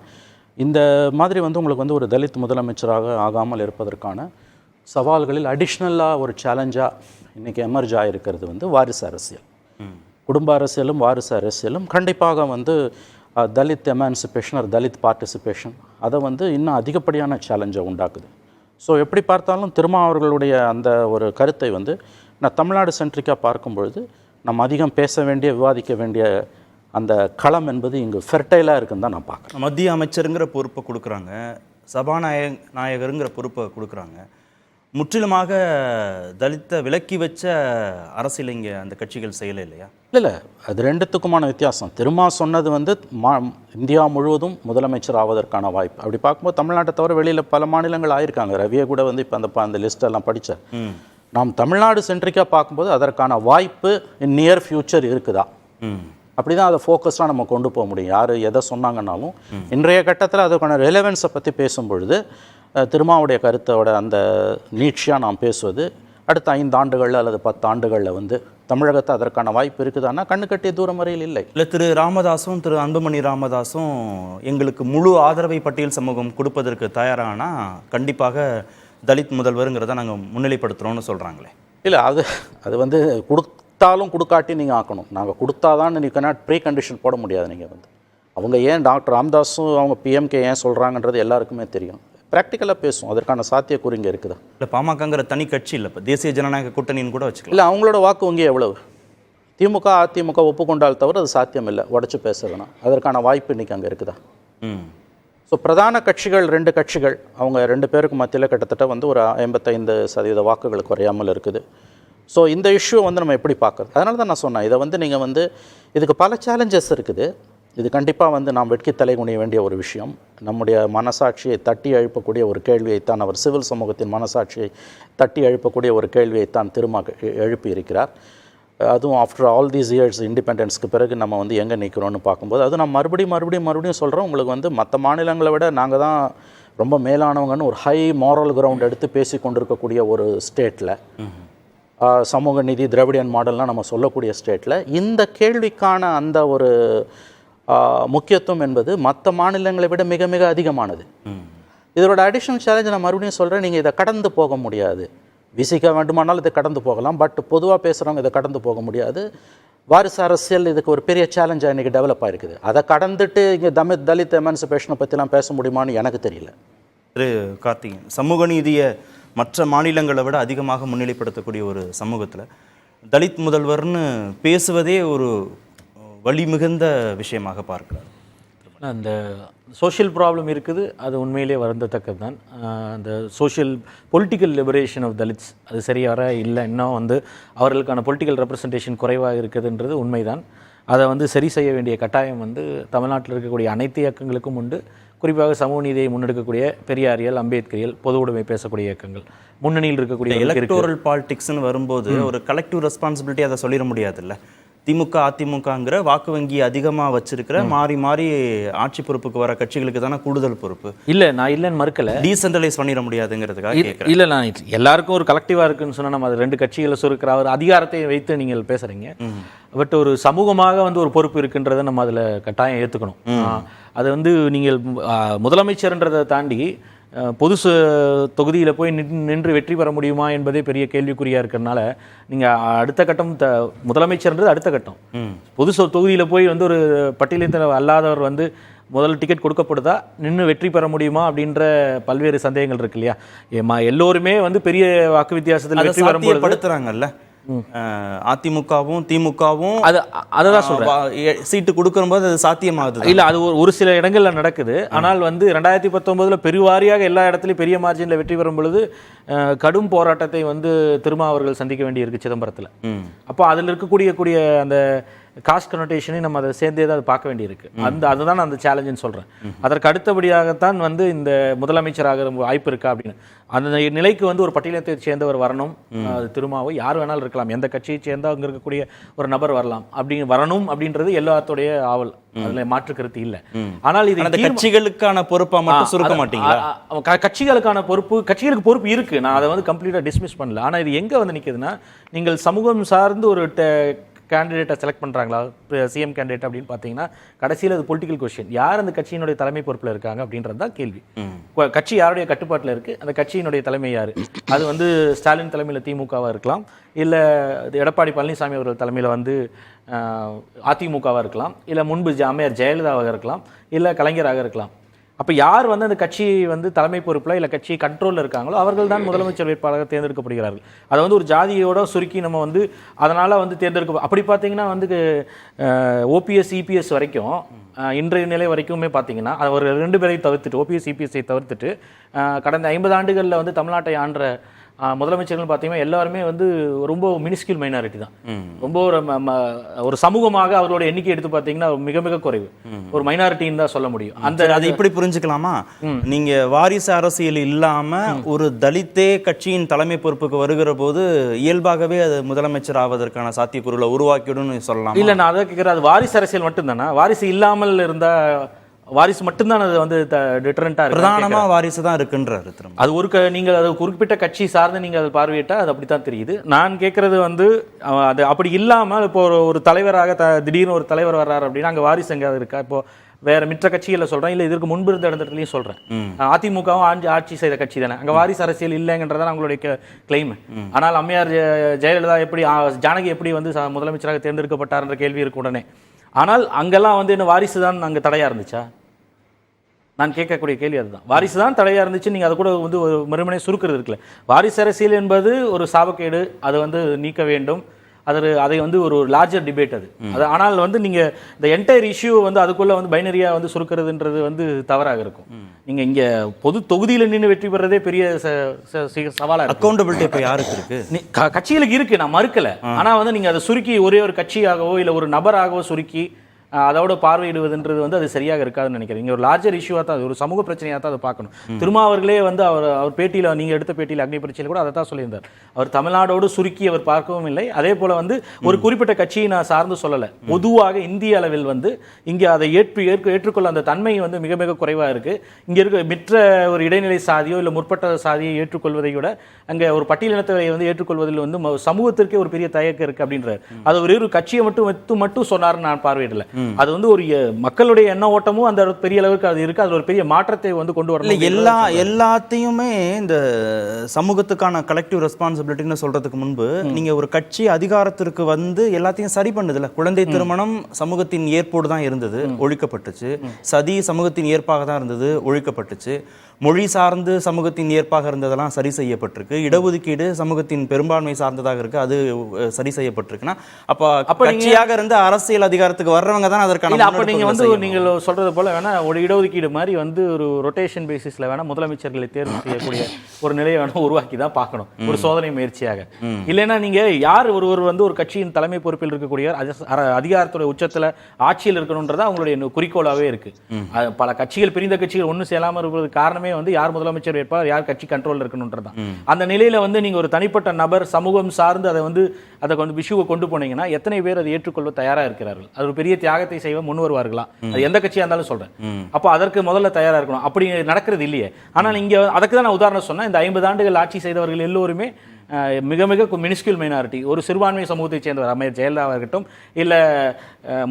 இந்த மாதிரி வந்து உங்களுக்கு வந்து ஒரு தலித் முதலமைச்சராக ஆகாமல் இருப்பதற்கான சவால்களில் அடிஷ்னலாக ஒரு சேலஞ்சாக இன்றைக்கி எமர்ஜ் ஆகிருக்கிறது வந்து வாரிசு அரசியல். குடும்ப அரசியலும் வாரிசு அரசியலும் கண்டிப்பாக வந்து தலித் எமான்சிபேஷன் ஒரு தலித் பார்ட்டிசிபேஷன் அதை வந்து இன்னும் அதிகப்படியான சேலஞ்சை உண்டாக்குது. ஸோ எப்படி பார்த்தாலும் திருமாவர்களுடைய அந்த ஒரு கருத்தை வந்து நான் தமிழ்நாடு சென்ட்ரிக்காக பார்க்கும்பொழுது நம்ம அதிகம் பேச வேண்டிய, விவாதிக்க வேண்டிய அந்த களம் என்பது இங்கு ஃபெர்டைலாக இருக்குன்னு தான் நான் பார்க்குறேன். மத்திய அமைச்சருங்கிற பொறுப்பை கொடுக்குறாங்க, சபாநாயகருங்கிற பொறுப்பை கொடுக்குறாங்க. முற்றிலுமாக தலித்தை விலக்கி வச்ச அரசியல் இங்கே அந்த கட்சிகள் செய்யலை இல்லையா? இல்லை, அது ரெண்டுத்துக்குமான வித்தியாசம். திருமா சொன்னது வந்து இந்தியா முழுவதும் முதலமைச்சர் ஆவதற்கான வாய்ப்பு. அப்படி பார்க்கும்போது தமிழ்நாட்டை தவிர வெளியில் பல மாநிலங்கள் ஆயிருக்காங்க. ரவியை கூட வந்து இப்போ அந்த லிஸ்டெல்லாம் படித்தேன். நாம் தமிழ்நாடு சென்ட்ரிக்காக பார்க்கும்போது அதற்கான வாய்ப்பு இன் நியர் ஃப்யூச்சர் இருக்குதா, அப்படி தான் அதை ஃபோக்கஸ்டாக நம்ம கொண்டு போக முடியும். யார் எதை சொன்னாங்கன்னாலும் இன்றைய கட்டத்தில் அதற்கான ரெலவென்ஸை பற்றி பேசும்பொழுது திருமாவுடைய கருத்தோட அந்த நீட்சியாக நாம் பேசுவது அடுத்த 5 ஆண்டுகளில் அல்லது 10 ஆண்டுகளில் வந்து தமிழகத்தை அதற்கான வாய்ப்பு இருக்குதான்னா கண்ணு கட்டிய தூரம் வரையில் இல்லை. இல்லை, திரு ராமதாஸும் திரு அன்புமணி ராமதாஸும் எங்களுக்கு முழு ஆதரவை பட்டியல் சமூகம் கொடுப்பதற்கு தயாரானா கண்டிப்பாக தலித் முதல்வருங்கிறத நாங்கள் முன்னிலைப்படுத்துகிறோம்னு சொல்கிறாங்களே. இல்லை, அது வந்து கொடுத்தாலும் கொடுக்காட்டி நீங்கள் ஆக்கணும். நாங்கள் கொடுத்தாதான் நீங்கள் ப்ரீ கண்டிஷன் போட முடியாது. நீங்கள் வந்து அவங்க ஏன் டாக்டர் ராமதாஸும் அவங்க பிஎம்கே ஏன் சொல்கிறாங்கன்றது எல்லாருக்குமே தெரியும். ப்ராக்டிக்கலாக பேசும், அதற்கான சாத்தியக்கூறு இங்கே இருக்குதா? இல்லை, பாமகங்கிற தனி கட்சி இல்லை, இப்போ தேசிய ஜனநாயக கூட்டணின்னு கூட வச்சுக்கலாம். இல்லை, அவங்களோட வாக்கு வங்கி எவ்வளவு? திமுக அதிமுக ஒப்புக்கொண்டால் தவிர அது சாத்தியம் இல்லை. உடச்சி பேசுறதுனா அதற்கான வாய்ப்பு இன்றைக்கி அங்கே இருக்குதா? ஸோ பிரதான கட்சிகள் 2 கட்சிகள் அவங்க 2 பேருக்கு மத்தியில் கிட்டத்தட்ட வந்து ஒரு 55% வாக்குகள் குறையாமல் இருக்குது. ஸோ இந்த இஷ்யூ வந்து நம்ம எப்படி பார்க்குறது? அதனால தான் நான் சொன்னேன், இதை வந்து நீங்கள் வந்து இதுக்கு பல சேலஞ்சஸ் இருக்குது. இது கண்டிப்பாக வந்து நாம் வெட்கி தலை குனிய வேண்டிய ஒரு விஷயம். நம்முடைய மனசாட்சியை தட்டி எழுப்பக்கூடிய ஒரு கேள்வியைத்தான் அவர் சிவில் சமூகத்தின் மனசாட்சியை தட்டி எழுப்பக்கூடிய ஒரு கேள்வியைத்தான் திரும்ப எழுப்பி இருக்கிறார். அதுவும் ஆஃப்டர் ஆல் தீஸ் இயர்ஸ் இண்டிபெண்டன்ஸ்க்கு பிறகு நம்ம வந்து எங்கே நிற்கிறோன்னு பார்க்கும்போது அது நான் மறுபடியும் சொல்கிறோம். உங்களுக்கு வந்து மற்ற மாநிலங்களை விட நாங்கள் தான் ரொம்ப மேலானவங்கன்னு ஒரு ஹை மாரல் கிரவுண்ட் எடுத்து பேசி கொண்டிருக்கக்கூடிய ஒரு ஸ்டேட்டில், சமூக நீதி திராவிடியன் மாடல்லாம் நம்ம சொல்லக்கூடிய ஸ்டேட்டில் இந்த கேள்விக்கான அந்த ஒரு முக்கியத்துவம் என்பது மற்ற மாநிலங்களை விட மிக மிக அதிகமானது. இதோட அடிஷனல் சேலஞ்ச் நான் மறுபடியும் சொல்கிறேன், நீங்கள் இதை கடந்து போக முடியாது. விசிக்க வேண்டுமானாலும் இதை கடந்து போகலாம், பட் பொதுவாக பேசுகிறவங்க இதை கடந்து போக முடியாது. வாரிசு அரசியல் இதுக்கு ஒரு பெரிய சேலஞ்சாக இன்றைக்கி டெவலப் ஆகிருக்குது. அதை கடந்துட்டு இங்கே தலித் எமான்சிபேஷனை பற்றிலாம் பேச முடியுமான்னு எனக்கு தெரியல. திரு கார்த்திகேயன், சமூக நீதியை மற்ற மாநிலங்களை விட அதிகமாக முன்னிலைப்படுத்தக்கூடிய ஒரு சமூகத்தில் தலித் முதல்வர்னு பேசுவதே ஒரு வலி மிகுந்த விஷயமாக பார்க்கிறார். அந்த சோஷியல் ப்ராப்ளம் இருக்குது, அது உண்மையிலே வருந்தத்தக்கது தான். அந்த social political liberation of Dalits அது சரியாக இல்லை. இன்னும் வந்து அவர்களுக்கான பொலிட்டிக்கல் ரெப்ரசன்டேஷன் குறைவாக இருக்குதுன்றது உண்மைதான். அதை வந்து சரி செய்ய வேண்டிய கட்டாயம் வந்து தமிழ்நாட்டில் இருக்கக்கூடிய அனைத்து இயக்கங்களுக்கும் உண்டு. குறிப்பாக சமூக நீதியை முன்னெடுக்கக்கூடிய பெரியாரியல், அம்பேத்கரியல், பொது உடைமை பேசக்கூடிய இயக்கங்கள் முன்னணியில் இருக்கக்கூடிய எலக்டோரல் பாலிடிக்ஸ்னு வரும்போது ஒரு கலெக்டிவ் ரெஸ்பான்சிபிலிட்டி அதை சொல்லிட முடியாதுல்ல. திமுக அதிமுகங்கிற வாக்கு வங்கி அதிகமாக வச்சிருக்கிற மாறி மாறி ஆட்சி பொறுப்புக்கு வர கட்சிகளுக்கு தானே கூடுதல் பொறுப்பு. இல்லை, நான் இல்லைன்னு மறுக்கலை, டீசென்ட்ரலைஸ் பண்ணிட முடியாதுங்கிறதுக்காக கேட்குறேன். இல்லை, நான் எல்லாருக்கும் ஒரு கலெக்டிவாக இருக்குன்னு சொன்னால் நம்ம அது 2 கட்சிகளை சுருக்கிற ஒரு அதிகாரத்தை வைத்து நீங்கள் பேசுகிறீங்க. பட் ஒரு சமூகமாக வந்து ஒரு பொறுப்பு இருக்குன்றதை நம்ம அதில் கட்டாயம் ஏற்றுக்கணும். அது வந்து நீங்கள் முதலமைச்சர்ன்றதை தாண்டி பொது தொகுதியில் போய் நின்று வெற்றி பெற முடியுமா என்பதே பெரிய கேள்விக்குறியாக இருக்கிறதுனால நீங்கள் அடுத்த கட்டம் முதலமைச்சர்ன்றது அடுத்த கட்டம். பொது தொகுதியில் போய் வந்து ஒரு பட்டியலினத்தில் அல்லாதவர் வந்து முதல் டிக்கெட் கொடுக்கப்படுதா, நின்று வெற்றி பெற முடியுமா அப்படின்ற பல்வேறு சந்தேகங்கள் இருக்கு இல்லையா? எல்லோருமே வந்து பெரிய வாக்கு வித்தியாசத்தில் வெற்றி பெறும்போது படுத்துறாங்கல்ல. அதிமுகவும் திமுகவும் அதான் சொல்றேன், சீட்டு கொடுக்கும்போது அது சாத்தியமாகுது இல்லை. அது ஒரு சில இடங்கள்ல நடக்குது. ஆனால் வந்து 2019 பெருவாரியாக எல்லா இடத்துலையும் பெரிய மார்ஜினில் வெற்றி பெறும் பொழுது கடும் போராட்டத்தை வந்து திருமா அவர்கள் சந்திக்க வேண்டியிருக்கு சிதம்பரத்தில். அப்போ அதில் இருக்கக்கூடிய அந்த காஸ்ட் கனோட்டேஷனையும் நம்ம அதை சேர்ந்தே தான் பார்க்க வேண்டியிருக்கு. அதுதான் நான் அந்த சேலஞ்சுன்னு சொல்கிறேன். அதற்கு அடுத்தபடியாகத்தான் வந்து இந்த முதலமைச்சராக வாய்ப்பு இருக்கா அப்படின்னு அந்த நிலைக்கு வந்து ஒரு பட்டியலத்தை சேர்ந்தவர் வரணும். அது திருமாவோ யார் வேணாலும் இருக்கலாம், எந்த கட்சியை சேர்ந்தா அங்கே இருக்கக்கூடிய ஒரு நபர் வரலாம், வரணும் அப்படின்றது எல்லாத்துடைய ஆவல், அதுல மாற்று கருத்து இல்லை. ஆனால் இது கட்சிகளுக்கான பொறுப்பா மட்டும் சுருக்க மாட்டீங்களா? கட்சிகளுக்கான பொறுப்பு, கட்சிகளுக்கு பொறுப்பு இருக்கு, நான் அதை வந்து கம்ப்ளீட்டா டிஸ்மிஸ் பண்ணல. ஆனா இது எங்க வந்து நிக்குதுன்னா, நீங்கள் சமூகம் சார்ந்து ஒரு கேண்டிடேட்டை செலக்ட் பண்ணுறாங்களா சிஎம் கேண்டிடேட் அப்படின்னு பார்த்தீங்கன்னா கடைசியில் அது பொலிட்டிக்கல் கொஸ்டின். யார் அந்த கட்சியினுடைய தலைமை பொறுப்பில் இருக்காங்க அப்படின்றது தான் கேள்வி. கட்சி யாருடைய கட்டுப்பாட்டில் இருக்குது, அந்த கட்சியினுடைய தலைமை யார்? அது வந்து ஸ்டாலின் தலைமையில் திமுகவாக இருக்கலாம், இல்லை எடப்பாடி பழனிசாமி அவர்கள் தலைமையில் வந்து அதிமுகவாக இருக்கலாம், இல்லை முன்பு அம்மையார் ஜெயலலிதாவாக இருக்கலாம், இல்லை கலைஞராக இருக்கலாம். அப்போ யார் வந்து அந்த கட்சி வந்து தலைமை பொறுப்பில் இல்லை கட்சி கண்ட்ரோலில் இருக்காங்களோ அவர்கள் தான் முதலமைச்சர் வேட்பாளராக தேர்ந்தெடுக்கப்படுகிறார்கள். அதை வந்து ஒரு ஜாதியோட சுருக்கி நம்ம வந்து அதனால் வந்து அப்படி பார்த்தீங்கன்னா வந்து ஓபிஎஸ் இபிஎஸ் வரைக்கும் இன்றைய நிலை வரைக்குமே பார்த்தீங்கன்னா அவர் 2 பேரையும் தவிர்த்துட்டு, ஓபிஎஸ் இபிஎஸ்ஐ தவிர்த்துட்டு கடந்த 50 ஆண்டுகளில் வந்து தமிழ்நாட்டை ஆண்ட முதலமைச்சர்கள் பார்த்தீங்கன்னா எல்லாருமே வந்து ரொம்ப மினிஸ்கியூல் மைனாரிட்டி தான். ரொம்ப ஒரு சமூகமாக அவர்களோட எண்ணிக்கை எடுத்து பார்த்தீங்கன்னா மிக மிக குறைவு, ஒரு மைனாரிட்டின்னு தான் சொல்ல முடியும். அந்த அதை இப்படி புரிஞ்சுக்கலாமா? நீங்க வாரிசு அரசியல் இல்லாம ஒரு தலித்தே கட்சியின் தலைமை பொறுப்புக்கு வருகிற போது இயல்பாகவே அது முதலமைச்சர் ஆவதற்கான சாத்தியக்கூறுகளை உருவாக்கிடும்னு சொல்லலாம். இல்லை, நான் அதை கேட்குறேன், அது வாரிசு அரசியல் மட்டும்தானா? வாரிசு இல்லாமல் இருந்தா வாரிசு மட்டும்தான் அது வந்து டிஃபரெண்டா இருக்கு. பிரதானமா வாரிசு தான் இருக்குன்றாரு. அது ஒரு நீங்கள் அது குறிப்பிட்ட கட்சி சார்ந்து நீங்கள் அதை பார்வையிட்டால் அது அப்படித்தான் தெரியுது. நான் கேட்கறது வந்து அது அப்படி இல்லாமல் இப்போ ஒரு தலைவராக திடீர்னு ஒரு தலைவர் வர்றாரு அப்படின்னா அங்கே வாரிசு எங்கேயாவது இருக்கா? இப்போ வேற மிற்ற கட்சிகளை சொல்றேன், இல்லை இதற்கு முன்பு இருந்த இடத்துலையும் சொல்றேன். அதிமுகவும் ஆட்சி செய்த கட்சி தானே, அங்கே வாரிசு அரசியல் இல்லைங்கன்றதான் அவங்களுடைய கிளைம். ஆனால் அம்மையார் ஜெயலலிதா எப்படி, ஜானகி எப்படி வந்து முதலமைச்சராக தேர்ந்தெடுக்கப்பட்டார் என்ற கேள்வி இருக்கு உடனே. ஆனால் அங்கெல்லாம் வந்து என்ன வாரிசு தான் அங்கே தடையாக இருந்துச்சா? நான் கேட்கக்கூடிய கேள்வி அதுதான். வாரிசு தான் தடையாக இருந்துச்சு, நீங்கள் அதை கூட வந்து ஒரு மறுமனை சுருக்கிறது இருக்குல்ல. வாரிசு அரசியல் என்பது ஒரு சாபக்கேடு, அதை வந்து நீக்க வேண்டும். அதை வந்து ஒரு லார்ஜர் டிபேட் அது. ஆனால் வந்து நீங்கள் இந்த என்டையர் இஷ்யூ வந்து அதுக்குள்ளே வந்து பைனரியாக வந்து சுருக்கிறதுன்றது வந்து தவறாக இருக்கும். நீங்கள் இங்கே பொது தொகுதியில் நின்று வெற்றி பெறதே பெரிய சவாலாக. அக்கௌண்டபிலிட்டி இப்போ யாருக்கு இருக்கு? கட்சிகளுக்கு இருக்கு, நான் மறுக்கலை. ஆனால் வந்து நீங்கள் அதை சுருக்கி ஒரே ஒரு கட்சியாகவோ இல்லை ஒரு நபராகவோ சுருக்கி அதோட பார்வையிடுவதுன்றது வந்து அது சரியாக இருக்காதுன்னு நினைக்கிறேன். இங்கே ஒரு லார்ஜர் இஷ்யூவாக தான், அது ஒரு சமூக பிரச்சனையாக தான் அதை பார்க்கணும். திருமாவர்களே வந்து அவர் பேட்டியில், நீங்கள் எடுத்த பேட்டியில் அக்னி பரீட்சையில் கூட அதை தான் சொல்லியிருந்தார். அவர் தமிழ்நாடோடு சுருக்கி அவர் பார்க்கவும் இல்லை. அதே போல் வந்து ஒரு குறிப்பிட்ட கட்சியை நான் சார்ந்து சொல்லலை, பொதுவாக இந்திய அளவில் வந்து இங்கே அதை ஏற்றுக்கொள்ள அந்த தன்மை வந்து மிக மிக குறைவாக இருக்குது. இங்கே இருக்க மிற்ற ஒரு இடைநிலை சாதியோ இல்லை முற்பட்ட சாதியை ஏற்றுக்கொள்வதை விட அங்கே ஒரு பட்டியலினத்தை வந்து ஏற்றுக்கொள்வதில் வந்து சமூகத்திற்கே ஒரு பெரிய தயக்கம் இருக்குது அப்படின்றார். அது ஒரு கட்சியை மட்டும் சொன்னார்னு நான் பார்வையிடலை. அது வந்து ஒரு மக்களுடைய எண்ண ஓட்டமும் அந்த பெரிய அளவுக்கு அது இருக்கு. அது ஒரு பெரிய மாற்றத்தை வந்து கொண்டு வரணும். எல்லாத்தையுமே இந்த சமூகத்துக்கான கலெக்டிவ் ரெஸ்பான்சிபிலிட்டின்னு சொல்றதுக்கு முன்பு நீங்க ஒரு கட்சி அதிகாரத்திற்கு வந்து எல்லாத்தையும் சரி பண்ணுதுல. குழந்தை திருமணம் சமூகத்தின் ஏற்போடு தான் இருந்தது, ஒழிக்கப்பட்டுச்சு. சதி சமூகத்தின் ஏற்பாக தான் இருந்தது, ஒழிக்கப்பட்டுச்சு. மொழி சார்ந்து சமூகத்தின் ஏற்பாக இருந்ததெல்லாம் சரி செய்யப்பட்டிருக்கு. இடஒதுக்கீடு சமூகத்தின் பெரும்பான்மை சார்ந்ததாக இருக்கு, அது சரி செய்யப்பட்டிருக்குன்னா அப்ப கட்சியாக இருந்து அரசியல் அதிகாரத்துக்கு வர்றவங்க தான் அதற்கான. அப்ப நீங்க வந்து நீங்கள் சொல்றது போல வேணா ஒரு இடஒதுக்கீடு மாதிரி வந்து ஒரு ரொட்டேஷன் பேசிஸ்ல வேணா முதலமைச்சர்களை தேர்வு செய்யக்கூடிய ஒரு நிலையை வேணா உருவாக்கி தான் பார்க்கணும், ஒரு சோதனை முயற்சியாக. இல்லைன்னா நீங்க யார் ஒருவர் வந்து ஒரு கட்சியின் தலைமை பொறுப்பில் இருக்கக்கூடிய அதிகாரத்துடைய உச்சத்துல ஆட்சியில் இருக்கணும்ன்றதா அவங்களுடைய குறிக்கோளாவே இருக்கு. பல கட்சிகள், பிரிந்த கட்சிகள் ஒன்றும் செய்யலாம இருப்பது காரணமே வந்து யார் முதலமைச்சர் வேட்பாளர், யார் கட்சி கண்ட்ரோல் இருக்கணும்ன்றதான். அந்த நிலையில வந்து நீங்க ஒரு தனிப்பட்ட நபர் சமூகம் சார்ந்து அதை வந்து விஷுவை கொண்டு போனீங்கன்னா எத்தனை பேர் அதை ஏற்றுக்கொள்ள தயாரா இருக்கிறார்கள்? அது ஒரு பெரிய தியாகத்தை செய்ய முன் வருவார்களா? அது எந்த கட்சியா இருந்தாலும் சொல்றேன். அப்போ அதற்கு முதல்ல தயாரா இருக்கணும். அப்படி நடக்கிறது இல்லையே. ஆனால் இங்க அதுக்கு தான் நான் உதாரணம் சொன்னேன். இந்த 50 ஆண்டுகள் ஆட்சி செய்தவர்கள் எல்லோருமே மிக மிக மினிஸ்கியூல் மைனாரிட்டி, ஒரு சிறுபான்மை சமூகத்தை சேர்ந்தவர். அம்மையார் ஜெயலலிதா இருக்கட்டும், இல்லை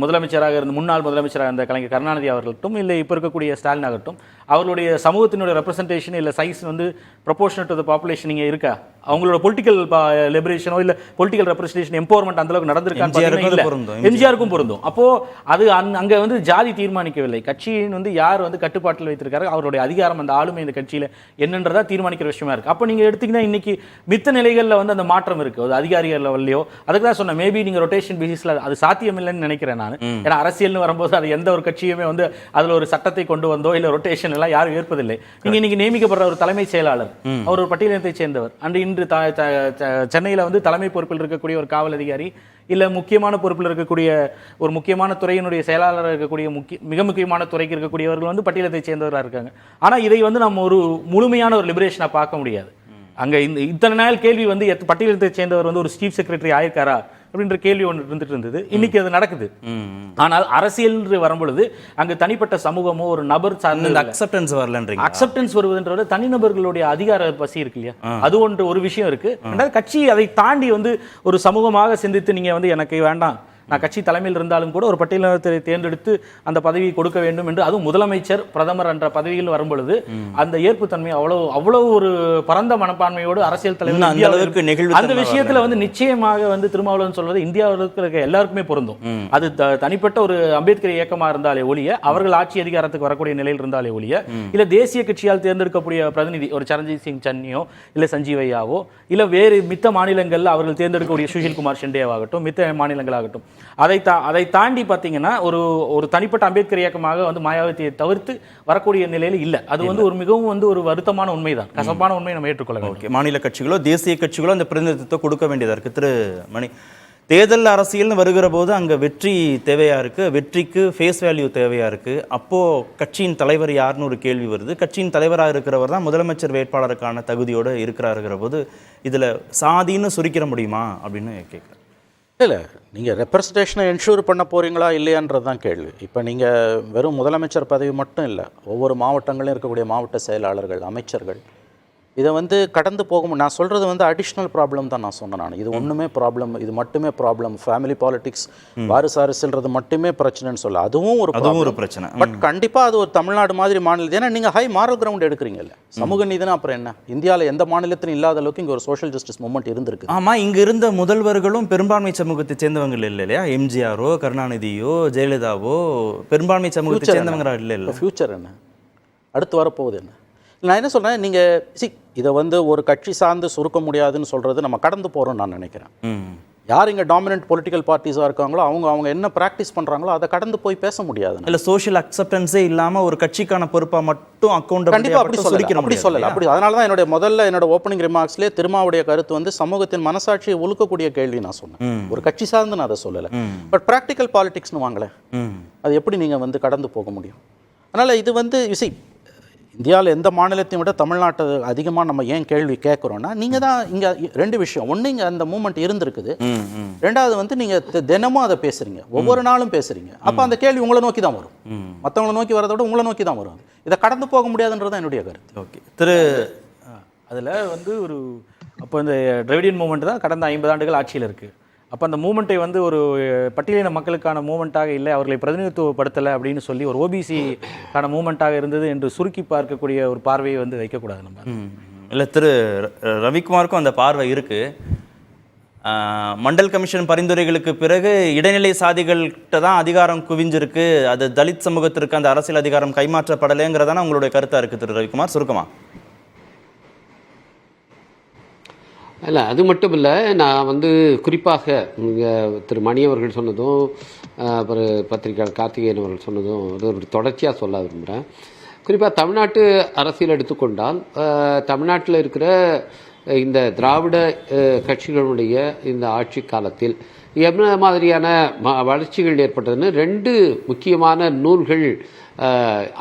முதலமைச்சராக இருந்த முன்னாள் முதலமைச்சராக இருந்த கலைஞர் கருணாநிதி அவர்கள்ட்டும், இல்லை இப்போ இருக்கக்கூடிய ஸ்டாலின் ஆகட்டும், அவர்களுடைய சமூகத்தினுடைய ரெப்ரசன்டேஷன் இல்லை சைஸ் வந்து ப்ரொபோர்ஷனல் டு த பாப்புலேஷன் இங்கே இருக்கா? அவங்களோட பொலிட்டிக்கல் லிபரேஷனோ இல்லை பொலிட்டிக்கல் ரெப்ரசன்டேஷன் எம்பவர்மெண்ட் அந்த அளவுக்கு நடந்திருக்கான்னு எம்ஜிஆருக்கும் பொருந்தும். அப்போ அது அங்கே வந்து ஜாதி தீர்மானிக்கவில்லை, கட்சியின் வந்து யார் வந்து கட்டுப்பாட்டில் வைத்திருக்காரு, அவருடைய அதிகாரம், அந்த ஆளுமை இந்த கட்சியில் என்னன்றதா தீர்மானிக்கிற விஷயமா இருக்கு. அப்போ நீங்கள் எடுத்தீங்கன்னா இன்னைக்கு மித்த நிலைகளில் வந்து அந்த மாற்றம் இருக்கு, அது அதிகாரிகள் லெவல்லையோ. அதுக்கு தான் சொன்னேன், மேபி நீங்கள் ரொட்டேஷன் பேசிஸில் அது சாத்தியம் இல்லைன்னு நினைக்கிறேன் நான். ஏன்னா அரசியல்னு வரும்போது அது எந்த ஒரு கட்சியுமே வந்து அதில் ஒரு சட்டத்தை கொண்டு வந்தோ இல்லை ரொட்டேஷன் எல்லாம் யாரும் ஏற்பதில்லை. நீங்க இன்னைக்கு நியமிக்கப்படுற ஒரு தலைமை செயலாளர், அவர் ஒரு பட்டியலினத்தை சேர்ந்தவர். அன்று இன்று சென்னையில் வந்து தலைமை பொறுப்பில் இருக்கக்கூடிய ஒரு காவல் அதிகாரி இல்லை முக்கியமான பொறுப்பில் இருக்கக்கூடிய ஒரு முக்கியமான துறையினுடைய செயலாளராக இருக்கக்கூடிய மிக முக்கியமான துறைக்கு இருக்கக்கூடியவர்கள் வந்து பட்டியலத்தை சேர்ந்தவராக இருக்காங்க. ஆனால் இதை வந்து நம்ம ஒரு முழுமையான ஒரு லிபரேஷனாக பார்க்க முடியாது. அங்கே இத்தனை நாள் கேள்வி வந்து பட்டியலத்தை சேர்ந்தவர் வந்து ஒரு சீஃப் செக்ரட்டரி ஆயிருக்காரா அப்படின்ற கேள்வி ஒன்று இருந்துட்டு இருந்தது. இன்னைக்கு அது நடக்குது. ஆனால் அரசியல் வரும்பொழுது அங்கு தனிப்பட்ட சமூகமோ ஒரு நபர் சார்ந்த அக்செப்டன்ஸ் வரலன்றீங்க. அக்செப்டன்ஸ் வருவதுன்றது தனிநபர்களுடைய அதிகார பசி இருக்கு இல்லையா, அது ஒரு விஷயம் இருக்கு. கட்சி அதை தாண்டி வந்து ஒரு சமூகமாக சிந்தித்து நீங்க வந்து எனக்கு வேண்டாம், நான் கட்சி தலைமையில் இருந்தாலும் கூட ஒரு பட்டியலினத்தை தேர்ந்தெடுத்து அந்த பதவியை கொடுக்க வேண்டும் என்று, அதுவும் முதலமைச்சர் பிரதமர் என்ற பதவியில் வரும்பொழுது அந்த ஏற்புத்தன்மை அவ்வளவு ஒரு பரந்த மனப்பான்மையோடு அரசியல் தலைவர் அந்த விஷயத்துல வந்து நிச்சயமாக வந்து திருமாவளவன் சொல்வது இந்தியாவில் இருக்க எல்லாருக்குமே பொருந்தும். அது தனிப்பட்ட ஒரு அம்பேத்கர் இயக்கமா இருந்தாலே ஒழிய, அவர்கள் ஆட்சி அதிகாரத்துக்கு வரக்கூடிய நிலையில் இருந்தாலே ஒழிய, இல்ல தேசிய கட்சியால் தேர்ந்தெடுக்கக்கூடிய பிரதிநிதி ஒரு சரண்ஜித் சிங் சன்னியோ இல்ல சஞ்சீவையாவோ இல்ல வேறு மித்த மாநிலங்கள்ல அவர்கள் தேர்ந்தெடுக்கக்கூடிய சுஷில்குமார் ஷெண்டேவாகட்டும் மித்த மாநிலங்களாகட்டும், அதை தாண்டி பார்த்தீங்கன்னா ஒரு தனிப்பட்ட அம்பேத்கர் இயக்கமாக வந்து மாயாவதியை தவிர்த்து வரக்கூடிய நிலையில் இல்லை. அது வந்து ஒரு மிகவும் வந்து ஒரு வருத்தமான உண்மைதான், கசப்பான உண்மையை நம்ம ஏற்றுக்கொள்ள வேண்டும். மாநில கட்சிகளோ தேசிய கட்சிகளோ அந்த பிரதிநிதித்துவத்தை கொடுக்க வேண்டியதா இருக்கு. திரு மணி, தேர்தல் அரசியல்னு வருகிற போது அங்கே வெற்றி தேவையா இருக்கு, வெற்றிக்கு ஃபேஸ் வேல்யூ தேவையா இருக்கு. அப்போ கட்சியின் தலைவர் யாருன்னு ஒரு கேள்வி வருது. கட்சியின் தலைவராக இருக்கிறவர் தான் முதலமைச்சர் வேட்பாளருக்கான தகுதியோடு இருக்கிறாருங்கிற போது இதில் சாதின்னு சுருக்கிற முடியுமா அப்படின்னு கேட்குறேன். இல்லை, நீங்கள் ரெப்ரசன்டேஷனை என்ஷூர் பண்ண போகிறீங்களா இல்லையான்றது தான் கேள்வி. இப்போ நீங்கள் வெறும் முதலமைச்சர் பதவி மட்டும் இல்லை, ஒவ்வொரு மாவட்டங்களிலும் இருக்கக்கூடிய மாவட்ட செயலாளர்கள், அமைச்சர்கள், இதை வந்து கடந்து போக நான் சொல்கிறது வந்து அடிஷ்னல் ப்ராப்ளம் தான் நான் சொன்னேன். நான் இது ஒன்றுமே ப்ராப்ளம், இது மட்டுமே ப்ராப்ளம், ஃபேமிலி பாலிடிக்ஸ் வாரிசு அரசுன்றது மட்டுமே பிரச்சனைன்னு சொல்ல, அதுவும் ஒரு பிரச்சனை. பட் கண்டிப்பாக அது ஒரு தமிழ்நாடு மாதிரி மாநிலம், ஏன்னா நீங்கள் ஹை மாரல் கிரவுண்ட் எடுக்கிறீங்கல்ல, சமூக நீதினா அப்புறம் என்ன, இந்தியாவில் எந்த மாநிலத்திலும் இல்லாத அளவுக்கு இங்கே ஒரு சோஷியல் ஜஸ்டிஸ் மூவ்மெண்ட் இருந்திருக்கு. ஆமாம், இங்கே இருந்த முதல்வர்களும் பெரும்பான்மை சமூகத்தை சேர்ந்தவங்க இல்லை இல்லையா? எம்ஜிஆரோ கருணாநிதியோ ஜெயலலிதாவோ பெரும்பான்மை சமூகத்தை சேர்ந்தவங்க இல்லை. இல்லை, ஃபியூச்சர் என்ன, அடுத்து வரப்போகுது என்ன? நான் என்ன சொல்கிறேன், நீங்கள் இதை வந்து ஒரு கட்சி சார்ந்து சுருக்க முடியாதுன்னு சொல்கிறது நம்ம கடந்து போகிறோம்னு நான் நினைக்கிறேன். யார் இங்கே டாமினன்ட் பொலிட்டிக்கல் பார்ட்டிஸாக இருக்காங்களோ அவங்க என்ன ப்ராக்டிஸ் பண்ணுறாங்களோ அதை கடந்து போய் பேச முடியாது. இல்லை, சோஷியல் அக்செப்டன்ஸே இல்லாமல் ஒரு கட்சிக்கான பொறுப்பாக மட்டும் அக்கௌண்ட் கண்டிப்பாக அப்படி சொல்லலை. அதனால தான் என்னோட ஓப்பனிங் ரிமார்க்ஸ்லேயே திருமாவுடைய கருத்து வந்து சமூகத்தின் மனசாட்சியை ஒழுக்கக்கூடிய கேள்வி நான் சொன்னேன். ஒரு கட்சி சார்ந்து நான் அதை சொல்லலை. பட் ப்ராக்டிக்கல் பாலிடிக்ஸ்னு வாங்கலேன், அது எப்படி நீங்கள் வந்து கடந்து போக முடியும்? அதனால் இது வந்து இந்தியாவில் எந்த மாநிலத்தையும் விட தமிழ்நாட்டை அதிகமாக நம்ம ஏன் கேள்வி கேட்குறோன்னா, நீங்கள் தான் இங்கே ரெண்டு விஷயம். ஒன்று, இங்கே அந்த மூமெண்ட் இருந்திருக்குது. ரெண்டாவது வந்து நீங்கள் தினமும் அதை பேசுகிறீங்க, ஒவ்வொரு நாளும் பேசுகிறீங்க. அப்போ அந்த கேள்வி உங்களை நோக்கி தான் வரும், மற்றவங்களை நோக்கி வரதை விட உங்களை நோக்கி தான் வரும். இதை கடந்து போக முடியாதுன்றது தான் என்னுடைய கருத்து. ஓகே திரு, அதில் வந்து அப்போ இந்த திராவிடியன் மூமெண்ட் தான் கடந்த 50 ஆண்டுகள் ஆட்சியில் இருக்குது. அப்போ அந்த மூமெண்ட்டை வந்து ஒரு பட்டியலின மக்களுக்கான மூமெண்ட்டாக இல்லை, அவர்களை பிரதிநிதித்துவப்படுத்தலை அப்படின்னு சொல்லி ஒரு ஓபிசிக்கான மூமெண்ட்டாக இருந்தது என்று சுருக்கி பார்க்கக்கூடிய ஒரு பார்வையை வந்து வைக்கக்கூடாது நம்ம. இல்லை, திரு ரவிக்குமாருக்கும் அந்த பார்வை இருக்குது. மண்டல் கமிஷன் பரிந்துரைகளுக்கு பிறகு இடைநிலை சாதிகள்கிட்ட தான் அதிகாரம் குவிஞ்சிருக்கு, அது தலித் சமூகத்திற்கு அந்த அரசியல் அதிகாரம் கைமாற்றப்படலைங்கிறதான உங்களுடைய கருத்தாக இருக்குது திரு ரவிக்குமார், சுருக்கமா? இல்லை, அது மட்டும் இல்லை, நான் வந்து குறிப்பாக திரு மணி அவர்கள் சொன்னதும் அப்புறம் பத்திரிகையாளர் கார்த்திகேயன் அவர்கள் சொன்னதும் ஒரு தொடர்ச்சியாக சொல்ல விரும்புகிறேன். குறிப்பாக தமிழ்நாட்டு அரசியல் எடுத்துக்கொண்டால் தமிழ்நாட்டில் இருக்கிற இந்த திராவிட கட்சிகளுடைய இந்த ஆட்சி காலத்தில் என்ன மாதிரியான வளர்ச்சிகள் ஏற்பட்டதுன்னு 2 முக்கியமான நூல்கள்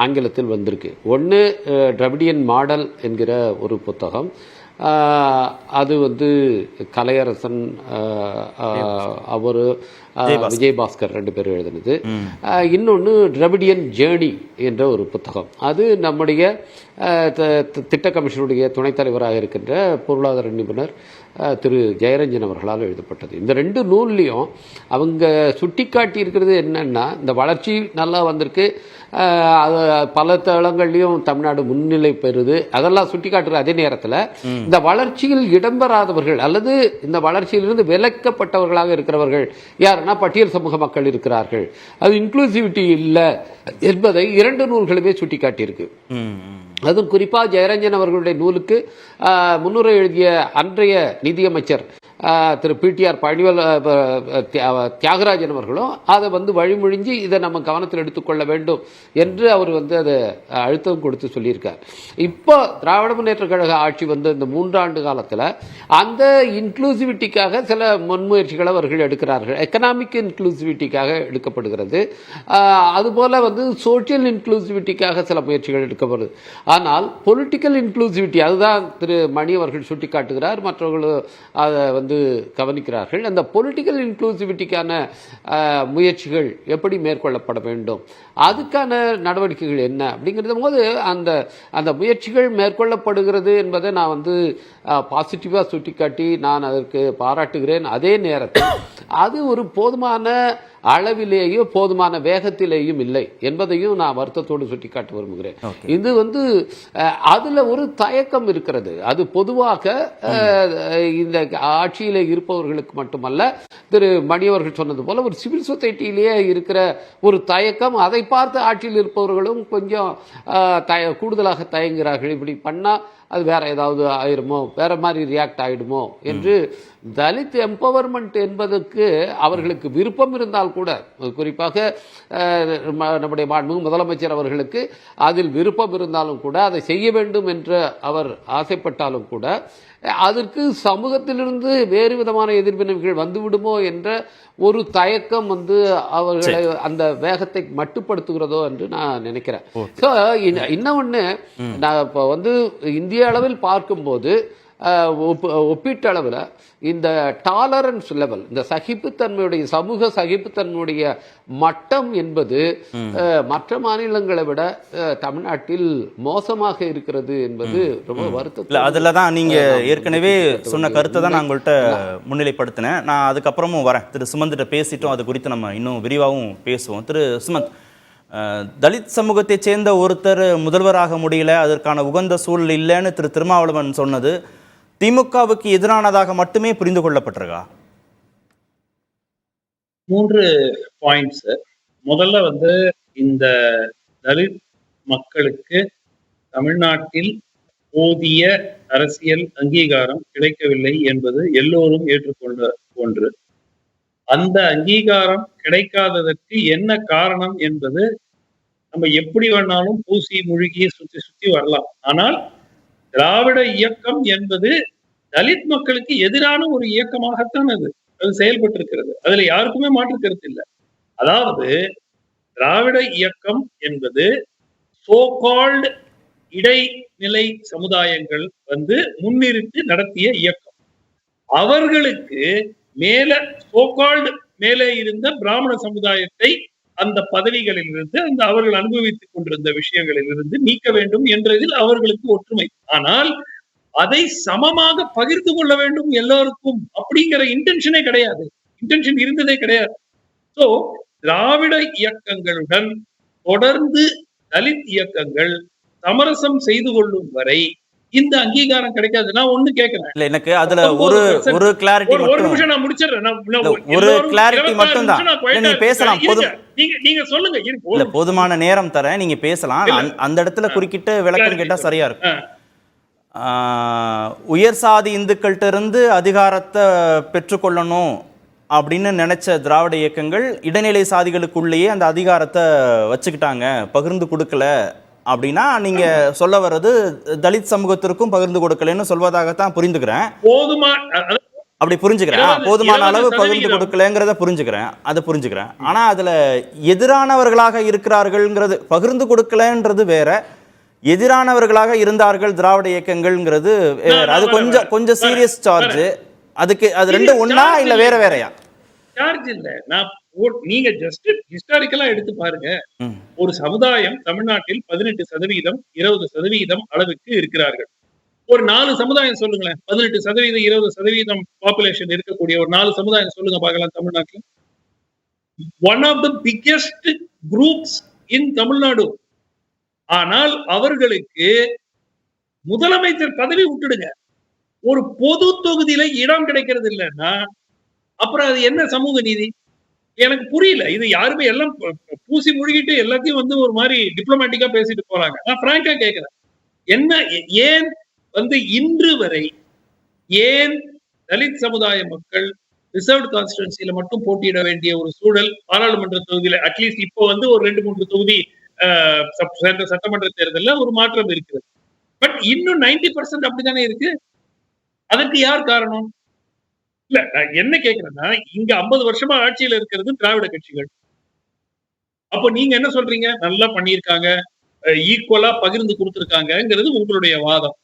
ஆங்கிலத்தில் வந்திருக்கு. ஒன்று திராவிடியன் மாடல் என்கிற ஒரு புத்தகம், அது வந்து கலையரசன் அவர் விஜயபாஸ்கர் 2 பேரும் எழுதினது. இன்னொன்று திராவிடியன் ஜேர்னி என்ற ஒரு புத்தகம், அது நம்முடைய திட்ட கமிஷனுடைய துணைத் தலைவராக இருக்கின்ற பொருளாதார நிபுணர் திரு ஜெயரஞ்சன் அவர்களால் எழுதப்பட்டது. இந்த 2 நூல்லையும் அவங்க சுட்டி காட்டி இருக்கிறது என்னன்னா, இந்த வளர்ச்சி நல்லா வந்திருக்கு, பல தளங்கள்லையும் தமிழ்நாடு முன்னிலை பெறுது, அதெல்லாம் சுட்டி காட்டுற அதே நேரத்தில் இந்த வளர்ச்சியில் இடம்பெறாதவர்கள் அல்லது இந்த வளர்ச்சியிலிருந்து விலக்கப்பட்டவர்களாக இருக்கிறவர்கள் யாருன்னா பட்டியல் சமூக மக்கள் இருக்கிறார்கள், அது இன்க்ளூசிவிட்டி இல்லை என்பதை 2 நூல்களுமே சுட்டி காட்டியிருக்கு. அதுவும் குறிப்பாக ஜெயரஞ்சன் அவர்களுடைய நூலுக்கு முன்னுரை எழுதிய அன்றைய நிதியமைச்சர் திரு பிடிஆர் தியாகராஜன் அவர்களும் அதை வழிமொழிஞ்சு இதை நம்ம கவனத்தில் எடுத்துக்கொள்ள வேண்டும் என்று அவர் அதை அழுத்தம் கொடுத்து சொல்லியிருக்கார். இப்போ திராவிட முன்னேற்ற கழக ஆட்சி இந்த 3 ஆண்டு காலத்தில் அந்த இன்க்ளூசிவிட்டிக்காக சில முன்முயற்சிகளை அவர்கள் எடுக்கிறார்கள். எக்கனாமிக் இன்க்ளூசிவிட்டிக்காக எடுக்கப்படுகிறது. அதுபோல் சோஷியல் இன்க்ளூசிவிட்டிக்காக சில முயற்சிகள் எடுக்கப்படுது. ஆனால் பொலிட்டிக்கல் இன்க்ளூசிவிட்டி, அதுதான் திரு மணி அவர்கள் சுட்டிக்காட்டுகிறார், மற்றவர்களும் அதை கவனிக்கிறார்கள். அந்த பொலிட்டிக்கல் இன்க்ளூசிவிட்டிக்கான முயற்சிகள் எப்படி மேற்கொள்ளப்பட வேண்டும், அதுக்கான நடவடிக்கைகள் என்ன அப்படிங்கிறது போது அந்த முயற்சிகள் மேற்கொள்ளப்படுகிறது என்பதை நான் பாசிட்டிவாக சுட்டிக்காட்டி நான் அதற்கு பாராட்டுகிறேன். அதே நேரத்தில் அது ஒரு போதுமான அளவிலேயோ போதுமான வேகத்திலேயும் இல்லை என்பதையும் நான் வருத்தத்தோடு சுட்டிக்காட்ட விரும்புகிறேன். இது அதுல ஒரு தயக்கம் இருக்கிறது. அது பொதுவாக இந்த ஆட்சியில் இருப்பவர்களுக்கு மட்டுமல்ல, திரு மணி அவர்கள் சொன்னது போல ஒரு சிவில் சொசைட்டியிலேயே இருக்கிற ஒரு தயக்கம். அதை பார்த்து ஆட்சியில் இருப்பவர்களும் கொஞ்சம் கூடுதலாக தயங்குகிறார்கள். இப்படி பண்ணா அது வேற ஏதாவது ஆயிருமோ, வேற மாதிரி ரியாக்ட் ஆயிடுமோ என்று. தலித் எம்பவர்மெண்ட் என்பதற்கு அவர்களுக்கு விருப்பம் இருந்தால் கூட, குறிப்பாக நம்முடைய மாண்புமிகு முதலமைச்சர் அவர்களுக்கு அதில் விருப்பம் இருந்தாலும் கூட, அதை செய்ய வேண்டும் என்று அவர் ஆசைப்பட்டாலும் கூட, அதற்கு சமூகத்திலிருந்து வேறு விதமான எதிர்வினைகள் வந்துவிடுமோ என்ற ஒரு தயக்கம் அவர்களை அந்த வேகத்தை மட்டுப்படுத்துகிறதோ என்று நான் நினைக்கிறேன். ஸோ இன்னொன்று, நான் இப்போ இந்திய அளவில் பார்க்கும்போது ஒப்பீட்டளவில் இந்த டாலரன்ஸ் லெவல், இந்த சகிப்புத்தன்மையுடைய சமூக சகிப்புத்தன்மையுடைய மட்டம் என்பது மற்ற மாநிலங்களை விட தமிழ்நாட்டில் மோசமாக இருக்கிறது என்பது ரொம்ப வருத்தம். அதில் தான் நீங்கள் ஏற்கனவே சொன்ன கருத்தை தான் நான் உங்கள்கிட்ட முன்னிலைப்படுத்தினேன். நான் அதுக்கப்புறமும் வரேன். திரு சுமந்திட்ட பேசிட்டோம், அது குறித்து நம்ம இன்னும் விரிவாகவும் பேசுவோம். திரு சுமந்த், தலித் சமூகத்தை சேர்ந்த ஒருத்தர் முதல்வராக முடியல, அதற்கான உகந்த சூழல் இல்லைன்னு திரு திருமாவளவன் சொன்னது திமுகவுக்கு எதிரானதாக மட்டுமே புரிந்து கொள்ளப்பட்டிருக்கா? 3 பாயிண்ட்ஸ். முதல்ல இந்த தலித் மக்களுக்கு தமிழ்நாட்டில் போதிய அரசியல் அங்கீகாரம் கிடைக்கவில்லை என்பது எல்லோரும் ஏற்றுக்கொண்ட ஒன்று. அந்த அங்கீகாரம் கிடைக்காததற்கு என்ன காரணம் என்பது நம்ம எப்படி வேணாலும் பூசி முழுகி சுத்தி வரலாம். ஆனால் திராவிட இயக்கம் என்பது தலித் மக்களுக்கு எதிரான ஒரு இயக்கமாகத்தான் அது செயல்பட்டிருக்கிறது. அதுல யாருக்குமே மாற்று கருத்து இல்லை. அதாவது திராவிட இயக்கம் என்பது சோ கால்டு இடைநிலை சமுதாயங்கள் முன்னிறுத்தி நடத்திய இயக்கம். அவர்களுக்கு மேல சோ கால்டு மேலே இருந்த பிராமண சமுதாயத்தை அந்த பதவிகளில் இருந்து, அந்த அவர்கள் அனுபவித்துக் கொண்டிருந்த விஷயங்களில் இருந்து நீக்க வேண்டும் என்றதில் அவர்களுக்கு ஒற்றுமை. ஆனால் அதை சமமாக பகிர்ந்து கொள்ள வேண்டும் எல்லோருக்கும் அப்படிங்கிற இன்டென்ஷனே கிடையாது. இன்டென்ஷன் இருந்ததே கிடையாது. சோ திராவிட இயக்கங்களுடன் தொடர்ந்து தலித் இயக்கங்கள் சமரசம் செய்து கொள்ளும் வரை இந்த அங்கீகாரம் கிடைக்காது. நான் ஒண்ணு கேட்கிறேன். இல்ல, எனக்கு அதுல ஒரு கிளாரிட்டி மட்டும். ஒரு நிமிஷம் நான் முடிச்சிடுறேன். ஒரு கிளாரிட்டி மட்டும் தான். நீங்க பேசலாம். நீங்க சொல்லுங்க. இல்ல, போதுமான நேரம் தரேன், நீங்க பேசலாம். அந்த இடத்துல குறுக்கிட்டு விளக்கம் கேட்டா சரியா இருக்கும். உயர் சாதி இந்துக்கள்கிட்ட இருந்து அதிகாரத்தை பெற்றுக்கொள்ளணும் அப்படின்னு நினைச்ச திராவிட இயக்கங்கள் இடைநிலை சாதிகளுக்குள்ளேயே அந்த அதிகாரத்தை வச்சுக்கிட்டாங்க, பகிர்ந்து கொடுக்கல அப்படின்னா நீங்க சொல்ல வர்றது தலித் சமூகத்திற்கும் பகிர்ந்து கொடுக்கலன்னு சொல்வதாகத்தான் புரிந்துக்கிறேன். அப்படி புரிஞ்சுக்கிறேன். போதுமான அளவு பகிர்ந்து கொடுக்கலங்கிறத புரிஞ்சுக்கிறேன், அதை புரிஞ்சுக்கிறேன். ஆனா அதுல எதிரானவர்களாக இருக்கிறார்கள்ங்கிறது, பகிர்ந்து கொடுக்கலன்றது வேற, எதிரானவர்களாக இருந்தார்கள் திராவிட இயக்கங்கள்ங்கிறது வேற. அது கொஞ்சம் சீரியஸ் சார்ஜ். அதுக்கு அது ரெண்டும் ஒண்ணா இல்ல வேற வேறயா? சார்ஜ் இல்ல. நான் நீங்க ஜஸ்ட் ஹிஸ்டாரிக்கலா எடுத்து பாருங்க. ஒரு சமுதாயம் தமிழ்நாட்டில் 18%, 20% அளவுக்கு இருக்கிறார்கள். ஒரு 4 சமுதாயம் சொல்லுங்களேன். 18%, 20% பாப்புலேஷன் இருக்கக்கூடிய ஒரு 4 சமுதாயம் சொல்லுங்க பார்க்கலாம் தமிழ்நாட்டில். One of the biggest groups in Tamil Nadu. ஆனால் அவர்களுக்கு முதலமைச்சர் பதவி விட்டுடுங்க, ஒரு பொது தொகுதியில இடம் கிடைக்கிறது இல்லைன்னா அப்புறம் அது என்ன சமூக நீதி? எனக்கு புரியல. இது யாருமே எல்லாம் பூசி முழுகிட்டு எல்லாத்தையும் ஒரு மாதிரி டிப்ளமேட்டிக்கா பேசிட்டு போறாங்க. நான் பிராங்கா கேட்கிறேன், என்ன ஏன் இன்று வரை ஏன் தலித் சமுதாய மக்கள் ரிசர்வ்டு கான்ஸ்டிடுவன்சில மட்டும் போட்டியிட வேண்டிய ஒரு சூழல் பாராளுமன்ற தொகுதியில அட்லீஸ்ட் இப்போ வந்து ஒரு 2-3 தொகுதி சட்டமன்ற தேர்தலில் ஒரு மாற்றம் இருக்கிறது. பட் இன்னும் 90% அப்படித்தானே இருக்கு. அதற்கு யார் காரணம்? இல்ல நான் என்ன கேட்கிறேன்னா, இங்க 50 வருஷமா ஆட்சியில இருக்கிறது திராவிட கட்சிகள். அப்போ நீங்க என்ன சொல்றீங்க? நல்லா பண்ணியிருக்காங்க, ஈக்குவலா பகிர்ந்து கொடுத்திருக்காங்கிறது உங்களுடைய வாதம்.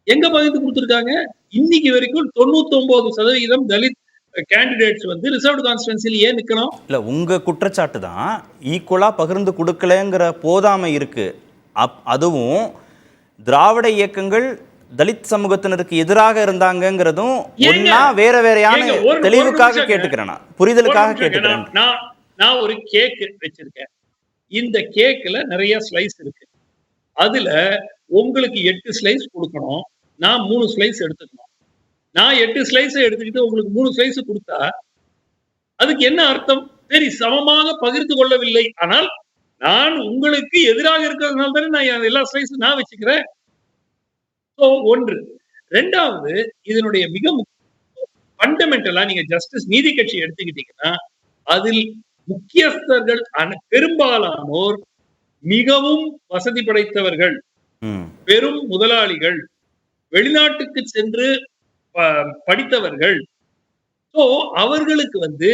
எங்க பகிர்ந்து கொடுத்திருக்காங்க? இன்னைக்கு வரைக்கும் 99% தலித் கேண்டிடேட்ஸ் வந்து ரிசர்வ்டு கான்ஸ்டிடுவன்சில ஏன் நிக்கணும்? இல்ல உங்க குற்றச்சாட்டு தான் ஈக்குவலா பகிர்ந்து கொடுக்கலங்கிற போதாமை இருக்கு. அதுவும் திராவிட இயக்கங்கள் தலித் சமூகத்தினருக்கு எதிராக இருந்தாங்கிறதும் ஒன்னா வேற வேறையான தெளிவுக்காக கேட்டுக்கிறேன், புரிதலுக்காக கேட்டுக்கிறேன். நான் ஒரு கேக் வச்சிருக்கேன். இந்த கேக்ல நிறைய ஸ்லைஸ் இருக்கு. அதுல உங்களுக்கு 8 ஸ்லைஸ் கொடுக்கணும், நான் 3 ஸ்லைஸ் எடுத்துக்கணும். நான் 8 ஸ்லைஸ் எடுத்துக்கிட்டு உங்களுக்கு 3 ஸ்லைஸ் கொடுத்தா அதுக்கு என்ன அர்த்தம்? சரி, சமமாக பகிர்ந்து கொள்ளவில்லை, ஆனால் நான் உங்களுக்கு எதிராக இருக்கிறதுனால தானே நான் எல்லா ஸ்லைஸும் நான் வச்சுக்கிறேன். ஒன்று. ரெண்டாவது, இதனுடைய மிக ஃபண்டமெண்டலா நீங்க ஜஸ்டிஸ் நீதி கட்சி எடுத்துக்கிட்டீங்கன்னா அதில் முக்கியஸ்தர்கள் பெரும்பாலானோர் மிகவும் வசதி படைத்தவர்கள், பெரும் முதலாளிகள், வெளிநாட்டுக்கு சென்று படித்தவர்கள். அவர்களுக்கு வந்து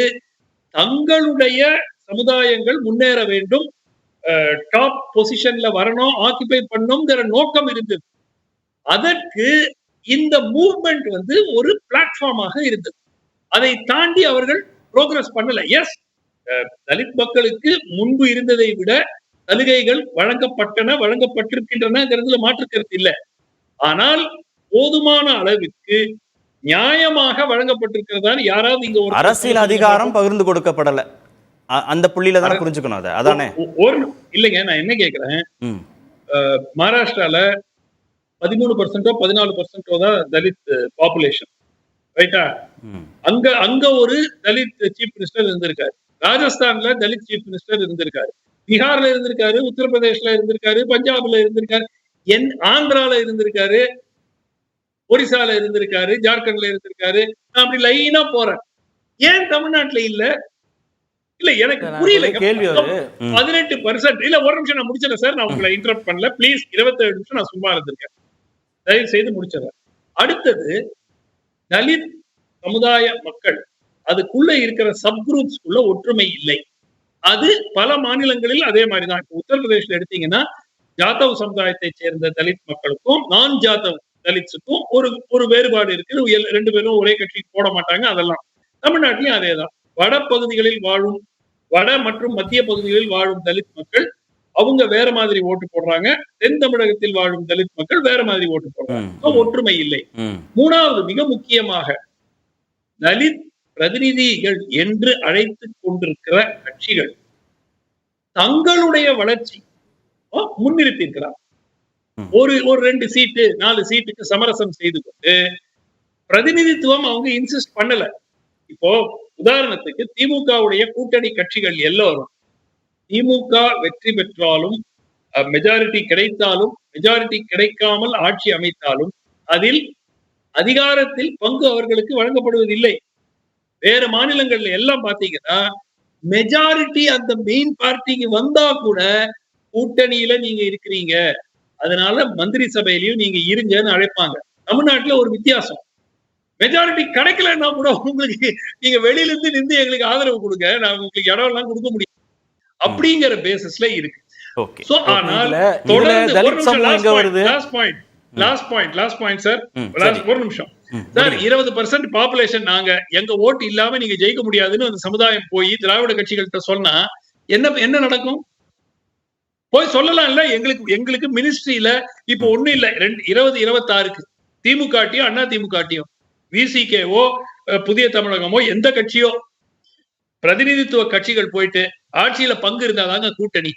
தங்களுடைய சமுதாயங்கள் முன்னேற வேண்டும், டாப் பொசிஷன்ல வரணும், ஆக்கிபை பண்ணணும்ங்கிற நோக்கம் இருந்தது. அதற்கு இந்த மூவ்மெண்ட் வந்து ஒரு பிளாட்ஃபார்மாக இருந்தது. அதை தாண்டி அவர்கள் ப்ரோக்ரஸ் பண்ணல. எஸ், தலித் மக்களுக்கு முன்பு இருந்ததை விட சலுகைகள் வழங்கப்பட்டிருக்கின்றனங்கிறதுல மாற்று கருத்து இல்லை. ஆனால் போதுமான அளவிற்கு நியாயமாக வழங்கப்பட்டிருக்கிறதா யாராவது இங்க ஒரு அரசியல் அதிகாரம் பகிர்ந்து கொடுக்கப்படல, அந்த புள்ளியில தானே புரிஞ்சுக்கணும். அதை அதானே இல்லைங்க. நான் என்ன கேட்கிறேன், மகாராஷ்டிரால 13% 14% தான் தலித் பாப்புலேஷன், ரைட்டா? அங்க ஒரு தலித் சீஃப் மினிஸ்டர் இருந்திருக்காரு. ராஜஸ்தான்ல தலித் சீஃப் மினிஸ்டர் இருந்திருக்காரு. பீகார்ல இருந்திருக்காரு, உத்தரப்பிரதேஷ்ல இருந்திருக்காரு, பஞ்சாப்ல இருந்திருக்காரு, ஆந்திரால இருந்திருக்காரு, ஒரிசால இருந்திருக்காரு, ஜார்க்கண்ட்ல இருந்திருக்காரு. நான் அப்படி லைனா போறேன். ஏன் தமிழ்நாட்டுல இல்ல? இல்ல எனக்கு புரியல. 18% இல்ல. ஒரு நிமிஷம் நான் முடிச்சிடறேன் சார், நான் உங்களை இன்டரப்ட் பண்ணல ப்ளீஸ். 27 நிமிஷம் நான் சும்மா இருந்திருக்கேன், தயவு செய்து முடிச்சிடறேன். அடுத்தது, தலித் சமுதாய மக்கள் அதுக்குள்ள இருக்கிற சப் குரூப்ஸ்குள்ள ஒற்றுமை இல்லை. அது பல மாநிலங்களில் அதே மாதிரிதான். உத்தரப்பிரதேஷ்ல எடுத்தீங்கன்னா ஜாதவ் சமுதாயத்தை சேர்ந்த தலித் மக்களுக்கும் நான் ஜாதவ் தலித்ஸுக்கும் ஒரு வேறுபாடு இருக்கு. 2 பேரும் ஒரே கட்சிக்கு போட மாட்டாங்க. அதெல்லாம் தமிழ்நாட்டிலும் அதேதான். வட பகுதிகளில் வாழும், வட மற்றும் மத்திய பகுதிகளில் வாழும் தலித் மக்கள் அவங்க வேற மாதிரி ஓட்டு போடுறாங்க. தென் தமிழகத்தில் வாழும் தலித் மக்கள் வேற மாதிரி ஓட்டு போடுறாங்க. ஒற்றுமை இல்லை. மூணாவது, மிக முக்கியமாக தலித் பிரதிநிதிகள் என்று அழைத்துக் கொண்டிருக்கிற கட்சிகள் தங்களுடைய வளர்ச்சி முன்னிறுத்தியிருக்கிறார். ஒரு 2 சீட்டு 4 சீட்டுக்கு சமரசம் செய்து கொண்டு பிரதிநிதித்துவம் அவங்க இன்சிஸ்ட் பண்ணல. இப்போ உதாரணத்துக்கு திமுகவுடைய கூட்டணி கட்சிகள் எல்லோரும் திமுக வெற்றி பெற்றாலும், மெஜாரிட்டி கிடைத்தாலும், மெஜாரிட்டி கிடைக்காமல் ஆட்சி அமைத்தாலும் அதில் அதிகாரத்தில் பங்கு அவர்களுக்கு வழங்கப்படுவதில்லை. வேற மாநிலங்கள்ல எல்லாம் பாத்தீங்கன்னா மெஜாரிட்டி அந்த மெயின் பார்ட்டிக்கு வந்தா கூட கூட்டணியில நீங்க இருக்கிறீங்க, அதனால மந்திரி சபையிலையும் நீங்க இருங்கன்னு அழைப்பாங்க. தமிழ்நாட்டுல ஒரு வித்தியாசம், மெஜாரிட்டி கிடைக்கலன்னா கூட உங்களுக்கு நீங்க வெளியில இருந்து நின்று எங்களுக்கு ஆதரவு கொடுங்க, நான் உங்களுக்கு இடம் எல்லாம் கொடுக்க முடியும் அப்படிங்கிற பேசிஸ்ல இருக்கு. ஆனால் தொடர்ந்து லாஸ்ட் பாயிண்ட் சார், ஒரு நிமிஷம் சார். 20% பாப்புலேஷன் நாங்க, எங்க ஓட்டு இல்லாம நீங்க ஜெயிக்க முடியாதுன்னு அந்த சமுதாயம் போய் திராவிட கட்சிகள்கிட்ட சொன்னா என்ன நடக்கும்? போய் சொல்லலாம் இல்ல. எங்களுக்கு மினிஸ்ட்ரியில இப்ப ஒண்ணும் இல்ல. 2026க்கு திமுகட்டியும் அண்ணா திமுகட்டியும் விசிகேவோ புதிய தமிழகமோ எந்த கட்சியோ பிரதிநிதித்துவ கட்சிகள் போயிட்டு ஆட்சியில பங்கு இருந்தாதாங்க கூட்டணி.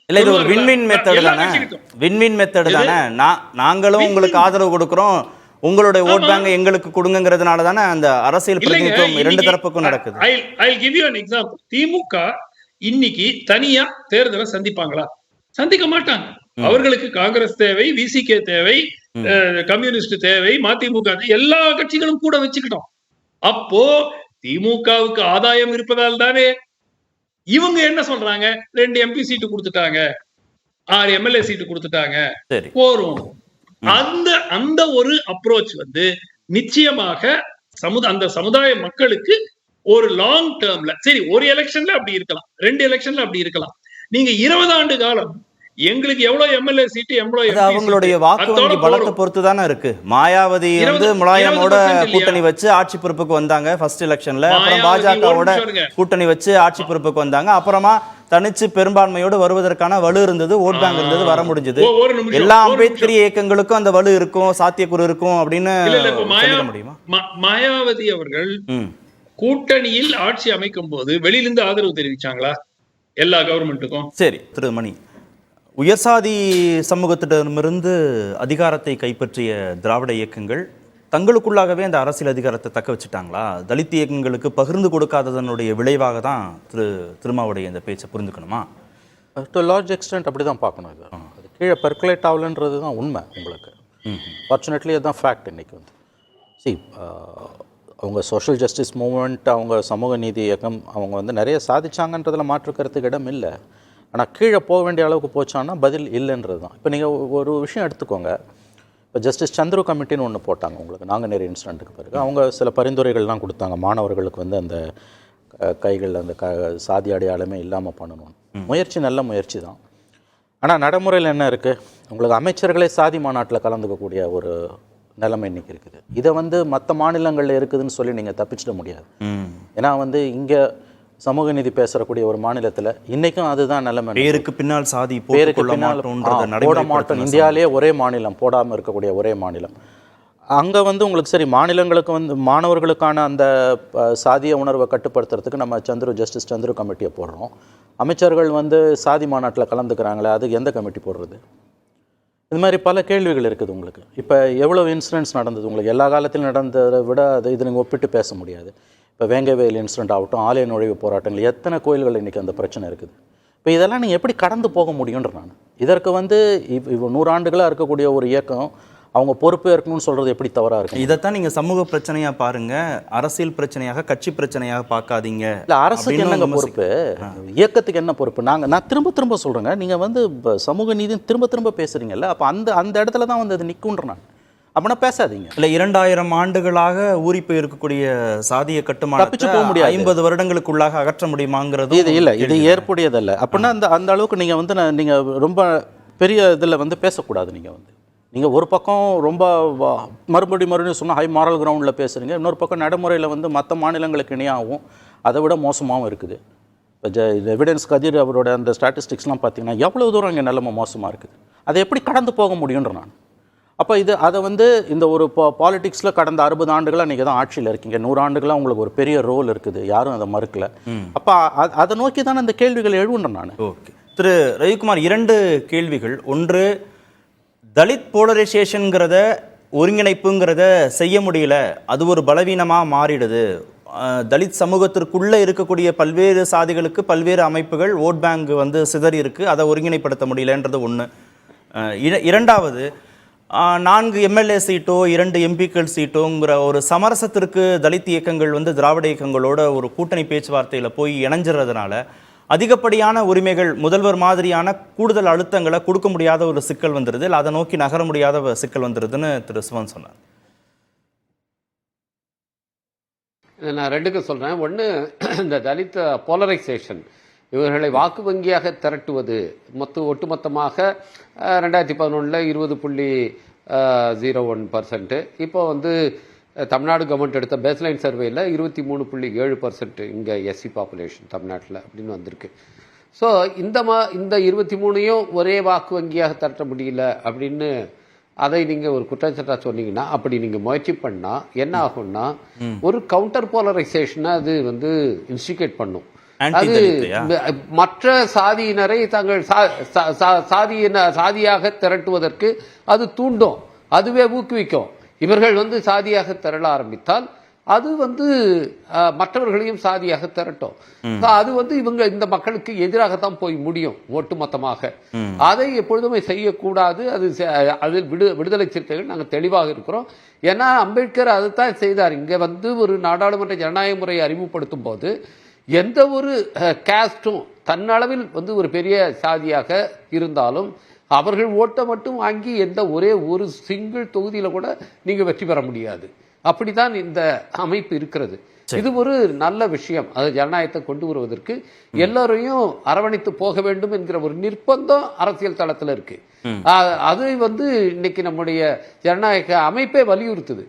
இல்ல, இது ஒரு வின்வின் மெத்தட் தானே. வின்வின் மெத்தட் தானே. நாங்களும் உங்களுக்கு ஆதரவு கொடுக்கிறோம், உங்களுடைய ஓட் பேங்க் எங்களுக்கு கொடுங்கிறதுனால தானே அந்த அரசியல் பிரதிநிதித்துவம் 2 தரப்புக்கும் நடக்குது. I'll give you an example. திமுக இன்னைக்கு தனியா தேர்தலை சந்திப்பாங்களா? சந்திக்க மாட்டாங்க. அவர்களுக்கு காங்கிரஸ் தேவை, விசிகே தேவை, கம்யூனிஸ்ட் தேவை, மதிமுக எல்லா கட்சிகளும் கூட வச்சுக்கிட்டோம். அப்போ திமுகவுக்கு ஆதாயம் இருப்பதால் தானே இவங்க என்ன சொல்றாங்க, 2 MP சீட்டு கொடுத்துட்டாங்க, 6 MLA சீட்டு கொடுத்துட்டாங்க, போரும். அந்த ஒரு அப்ரோச் வந்து நிச்சயமாக அந்த சமுதாய மக்களுக்கு ஒரு லாங் டேர்ம்ல, சரி ஒரு எலெக்ஷன்ல அப்படி இருக்கலாம், 2 எலெக்ஷன்ல அப்படி இருக்கலாம். நீங்க 20 ஆண்டு காலம் எங்களுக்கு எவ்வளவு MLA சீட்டு, எவ்வளவு அவங்களுடைய வாக்கு வங்கி பலத்தை பொறுத்து தானே இருக்கு. மாயாவதி வந்து முலாயமோட கூட்டணி வச்சு ஆட்சி பொறுப்புக்கு வந்தாங்க ஃபர்ஸ்ட் எலெக்ஷன்ல, அப்புறம் பாஜகவோட கூட்டணி வச்சு ஆட்சி பொறுப்புக்கு வந்தாங்க, அப்புறமா தனிச்சு பெரும்பான்மையோடு வருவதற்கான வலு இருந்தது, ஓட் பேங்க் இருந்தது, வர முடிஞ்சது. எல்லா அம்பேத்கரிய இயக்கங்களுக்கும் அந்த வலு இருக்கும், சாத்தியக்கூறு இருக்கும் அப்படின்னு சொல்ல முடியுமா? மாயாவதி அவர்கள் கூட்டணியில் ஆட்சி அமைக்கும் போது வெளியிலிருந்து ஆதரவு தெரிவிச்சாங்களா எல்லா கவர்மெண்ட்டுக்கும்? சரி திரு மணி, உயர்சாதி சமூகத்திடமிருந்து அதிகாரத்தை கைப்பற்றிய திராவிட இயக்கங்கள் தங்களுக்குள்ளாகவே அந்த அரசியல் அதிகாரத்தை தக்க வச்சுட்டாங்களா? தலித் இயக்கங்களுக்கு பகிர்ந்து கொடுக்காததனுடைய விளைவாக தான் திருமாவுடைய இந்த பேச்சை புரிந்துக்கணுமா? டு லார்ஜ் எக்ஸ்டென்ட் அப்படி தான் பார்க்கணும். இது அது கீழே பெர்குலேட் ஆகலன்றது தான் உண்மை. உங்களுக்கு ஃபார்ச்சுனேட்லி அதுதான் ஃபேக்ட். இன்றைக்கி வந்து அவங்க சோஷியல் ஜஸ்டிஸ் மூவ்மெண்ட், அவங்க சமூக நீதி இயக்கம், அவங்க வந்து நிறைய சாதிச்சாங்கன்றதில் மாற்று கருத்துக்கு இடம் இல்லை. ஆனால் கீழே போக வேண்டிய அளவுக்கு போச்சான்னா பதில் இல்லைன்றது தான். இப்போ நீங்கள் ஒரு விஷயம் எடுத்துக்கோங்க. இப்போ ஜஸ்டிஸ் சந்துரு கமிட்டின்னு ஒன்று போட்டாங்க உங்களுக்கு நாங்குநேரி இன்சிடெண்ட்டுக்கு பிறகு. அவங்க சில பரிந்துரைகள்லாம் கொடுத்தாங்க. மாணவர்களுக்கு வந்து அந்த கைகள் அந்த சாதி அடையாளமே இல்லாமல் பண்ணணும். முயற்சி நல்ல முயற்சி தான். ஆனால் நடைமுறையில் என்ன இருக்குது, உங்களுக்கு அமைச்சர்களே சாதி மாநாட்டில் கலந்துக்கக்கூடிய ஒரு நிலைமை இன்றைக்கி இருக்குது. இதை வந்து மற்ற மாநிலங்களில் இருக்குதுன்னு சொல்லி நீங்கள் தப்பிச்சிட முடியாது. ஏன்னா வந்து இங்கே சமூக நீதி பேசக்கூடிய ஒரு மாநிலத்தில் இன்றைக்கும் அதுதான் நிலைமை. பேருக்கு பின்னால் சாதி, பேருக்கு பின்னால் போட மாட்டோம். இந்தியாவிலேயே ஒரே மாநிலம், போடாமல் இருக்கக்கூடிய ஒரே மாநிலம். அங்கே வந்து உங்களுக்கு சரி மாநிலங்களுக்கு வந்து மாணவர்களுக்கான அந்த சாதிய உணர்வை கட்டுப்படுத்துறதுக்கு நம்ம ஜஸ்டிஸ் சந்துரு கமிட்டியை போடுறோம். அமைச்சர்கள் வந்து சாதி மாநாட்டில் கலந்துக்கிறாங்களே, அதுக்கு எந்த கமிட்டி போடுறது? இது மாதிரி பல கேள்விகள் இருக்குது உங்களுக்கு. இப்போ எவ்வளோ இன்சிடென்ட்ஸ் நடந்தது உங்களுக்கு, எல்லா காலத்திலும் நடந்ததை விட இது நீங்கள் ஒப்பிட்டு பேச முடியாது. இப்போ வேங்கவேல் இன்சிடென்ட் ஆகட்டும், ஆலய நுழைவு போராட்டங்கள், எத்தனை கோயில்கள் இன்றைக்கி அந்த பிரச்சனை இருக்குது. இப்போ இதெல்லாம் நீங்கள் எப்படி கடந்து போக முடியுன்ற நான் இதற்கு வந்து 100 ஆண்டுகளாக இருக்கக்கூடிய ஒரு இயக்கம் அவங்க பொறுப்பு இருக்கணும்னு சொல்கிறது எப்படி தவறாக இருக்குது? இதைத்தான் நீங்கள் சமூக பிரச்சனையாக பாருங்கள், அரசியல் பிரச்சனையாக கட்சி பிரச்சனையாக பார்க்காதீங்க. இல்லை, அரசுக்கு என்னங்க பொறுப்பு, இயக்கத்துக்கு என்ன பொறுப்பு? நான் திரும்ப சொல்கிறேங்க, நீங்கள் வந்து சமூக நீதி திரும்ப பேசுகிறீங்கல்ல, அப்போ அந்த இடத்துல தான் வந்து அது நிற்குன்ற நான் அப்படின்னா பேசாதீங்க. இல்லை, 2000 ஆண்டுகளாக ஊறி போய் இருக்கக்கூடிய சாதிய கட்டுமானம் தப்பிச்சு போக முடியாது. 50 வருடங்களுக்குள்ளாக அகற்ற முடியுமாங்கிறது இது இல்லை, இது ஏற்புடையதல்ல. அப்படின்னா அந்த அளவுக்கு நீங்கள் வந்து நீங்கள் ரொம்ப பெரிய இதில் வந்து பேசக்கூடாது. நீங்கள் ஒரு பக்கம் ரொம்ப மறுபடியும் சொன்னால் ஹை மாரல் கிரவுண்டில் பேசுகிறீங்க, இன்னொரு பக்கம் நடைமுறையில் வந்து மற்ற மாநிலங்களுக்கு இணையாகவும் அதை விட மோசமாகவும் இருக்குது. இப்போ எவிடன்ஸ் கதிர் அவரோட அந்த ஸ்டாட்டிஸ்டிக்ஸ்லாம் பார்த்தீங்கன்னா எவ்வளோ தூரம் இங்கே நிலைமை மோசமாக இருக்குது. அதை எப்படி கடந்து போக முடியுன்ற நான் அப்போ அதை வந்து இந்த ஒரு பாலிடிக்ஸில் கடந்த 60 ஆண்டுகளாக நீங்கள் தான் ஆட்சியில் இருக்கீங்க, 100 ஆண்டுகளாக உங்களுக்கு ஒரு பெரிய ரோல் இருக்குது, யாரும் அதை மறுக்கலை. அப்போ அதை நோக்கி தானே அந்த கேள்விகள் எழுவுன்றேன் நான். ஓகே திரு ரவிக்குமார், 2 கேள்விகள். ஒன்று, தலித் போலரைசேஷனுங்கிறத ஒருங்கிணைப்புங்கிறத செய்ய முடியல, அது ஒரு பலவீனமாக மாறிடுது. தலித் சமூகத்திற்குள்ளே இருக்கக்கூடிய பல்வேறு சாதிகளுக்கு பல்வேறு அமைப்புகள் ஓட் பேங்க் வந்து சிதறி இருக்கு, அதை ஒருங்கிணைப்படுத்த முடியலன்றது ஒன்று. இரண்டாவது, 4 MLA சீட்டோ 2 MPக்கள் சீட்டோங்கிற ஒரு சமரசத்திற்கு தலித் இயக்கங்கள் வந்து திராவிட இயக்கங்களோட ஒரு கூட்டணி பேச்சுவார்த்தையில் போய் இணைஞ்சிறதுனால அதிகப்படியான உரிமைகள், முதல்வர் மாதிரியான கூடுதல் அழுத்தங்களை கொடுக்க முடியாத ஒரு சிக்கல் வந்துடுது, இல்லை அதை நோக்கி நகர முடியாத சிக்கல் வந்துடுதுன்னு திரு சிவன் சொன்னார். நான் 2க்கு சொல்கிறேன். ஒன்று, இந்த தலித் போலரைசேஷன் இவர்களை வாக்கு வங்கியாக திரட்டுவது ஒட்டுமொத்தமாக 2011 20.01%. இப்போ வந்து தமிழ்நாடு கவர்மெண்ட் எடுத்த பேஸ்லைன் சர்வேயில் 23.7% இங்கே எஸ்சி பாப்புலேஷன் தமிழ்நாட்டில் அப்படின்னு வந்திருக்கு. ஸோ இந்த 23ஐயும் ஒரே வாக்கு வங்கியாக திரட்ட முடியல அப்படின்னு அதை நீங்கள் ஒரு குற்றச்சாட்டாக சொன்னீங்கன்னா, அப்படி நீங்கள் முயற்சி பண்ணால் என்ன ஆகும்னா, ஒரு கவுண்டர் போலரைசேஷனை அது வந்து இன்ஸ்டிகேட் பண்ணும். அது மற்ற சாதியினரை தங்கள் சாதியாக திரட்டுவதற்கு அது தூண்டும், அதுவே ஊக்குவிக்கும். இவர்கள் வந்து சாதியாக திரள ஆரம்பித்தால் அது வந்து மற்றவர்களையும் சாதியாக திரட்டும். அது வந்து இவங்க இந்த மக்களுக்கு எதிராகத்தான் போய் முடியும் ஒட்டுமொத்தமாக. அதை எப்பொழுதுமே செய்யக்கூடாது. அதில் விடுதலை சிறுத்தைகள் நாங்கள் தெளிவாக இருக்கிறோம். ஏன்னா அம்பேத்கர் அதைத்தான் செய்தார். இங்க வந்து ஒரு நாடாளுமன்ற ஜனநாயக முறையை அறிமுகப்படுத்தும் போது எந்த ஒரு கேஸ்டும் தன்னளவில் வந்து ஒரு பெரிய சாதியாக இருந்தாலும் அவர்கள் ஓட்டை மட்டும் வாங்கி ஒரே ஒரு சிங்கிள் தொகுதியில கூட நீங்க வெற்றி பெற முடியாது. அப்படித்தான் இந்த அமைப்பு இருக்கிறது. இது ஒரு நல்ல விஷயம். அது ஜனநாயகத்தை கொண்டு வருவதற்கு எல்லாரையும் அரவணைத்து போக வேண்டும் என்கிற ஒரு நிர்பந்தம் அரசியல் தளத்தில் இருக்கு. அது வந்து இன்னைக்கு நம்முடைய ஜனநாயக அமைப்பை வலியுறுத்துது.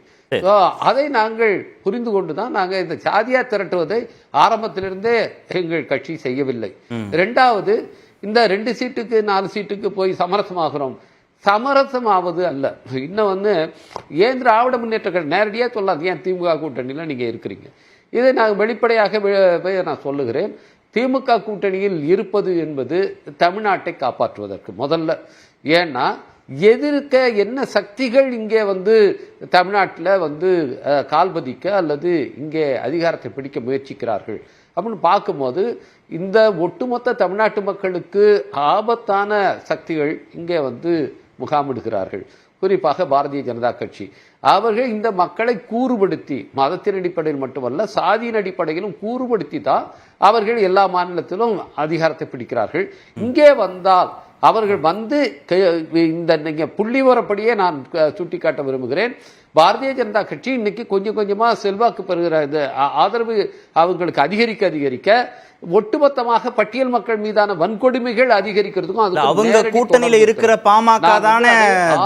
அதை நாங்கள் புரிந்து கொண்டுதான் நாங்கள் இந்த சாதியா திரட்டுவதை ஆரம்பத்திலிருந்தே எங்கள் கட்சி செய்யவில்லை. இரண்டாவது, இந்த 2 சீட்டுக்கு 4 சீட்டுக்கு போய் சமரசமாகிறோம். சமரசமாவது அல்ல. இன்னும் வந்து ஏன் திராவிட முன்னேற்ற நேரடியாக சொல்லாது, ஏன் திமுக கூட்டணியில் நீங்கள் இருக்கிறீங்க, இதை நான் வெளிப்படையாக நான் சொல்லுகிறேன். திமுக கூட்டணியில் இருப்பது என்பது தமிழ்நாட்டை காப்பாற்றுவதற்கு முதல்ல. ஏன்னா எதிர்க்க என்ன சக்திகள் இங்கே வந்து தமிழ்நாட்டில் வந்து கால்பதிக்க அல்லது இங்கே அதிகாரத்தை பிடிக்க முயற்சிக்கிறார்கள் அப்படின்னு பார்க்கும்போது இந்த ஒட்டுமொத்த தமிழ்நாட்டு மக்களுக்கு ஆபத்தான சக்திகள் இங்கே வந்து முகாமிடுகிறார்கள். குறிப்பாக பாரதிய ஜனதா கட்சி அவர்கள் இந்த மக்களை கூறுபடுத்தி, மதத்தின் அடிப்படையில் மட்டுமல்ல சாதியின் அடிப்படையிலும் கூறுபடுத்தி தான் அவர்கள் எல்லா மாநிலத்திலும் அதிகாரத்தை பிடிக்கிறார்கள். இங்கே வந்தால் அவர்கள் வந்து இந்த நீங்க புள்ளிவரப்படியே நான் சுட்டிக்காட்ட விரும்புகிறேன். பாரதிய ஜனதா கட்சி இன்னைக்கு கொஞ்சம் கொஞ்சமா செல்வாக்கு பெறுகிற ஆதரவு அவங்களுக்கு அதிகரிக்க ஒட்டுமொத்தமாக பட்டியல் மக்கள் மீதான வன்கொடுமைகள் அதிகரிக்கிறதுக்கும் அவங்க கூட்டணியில இருக்கிற பாமக தானே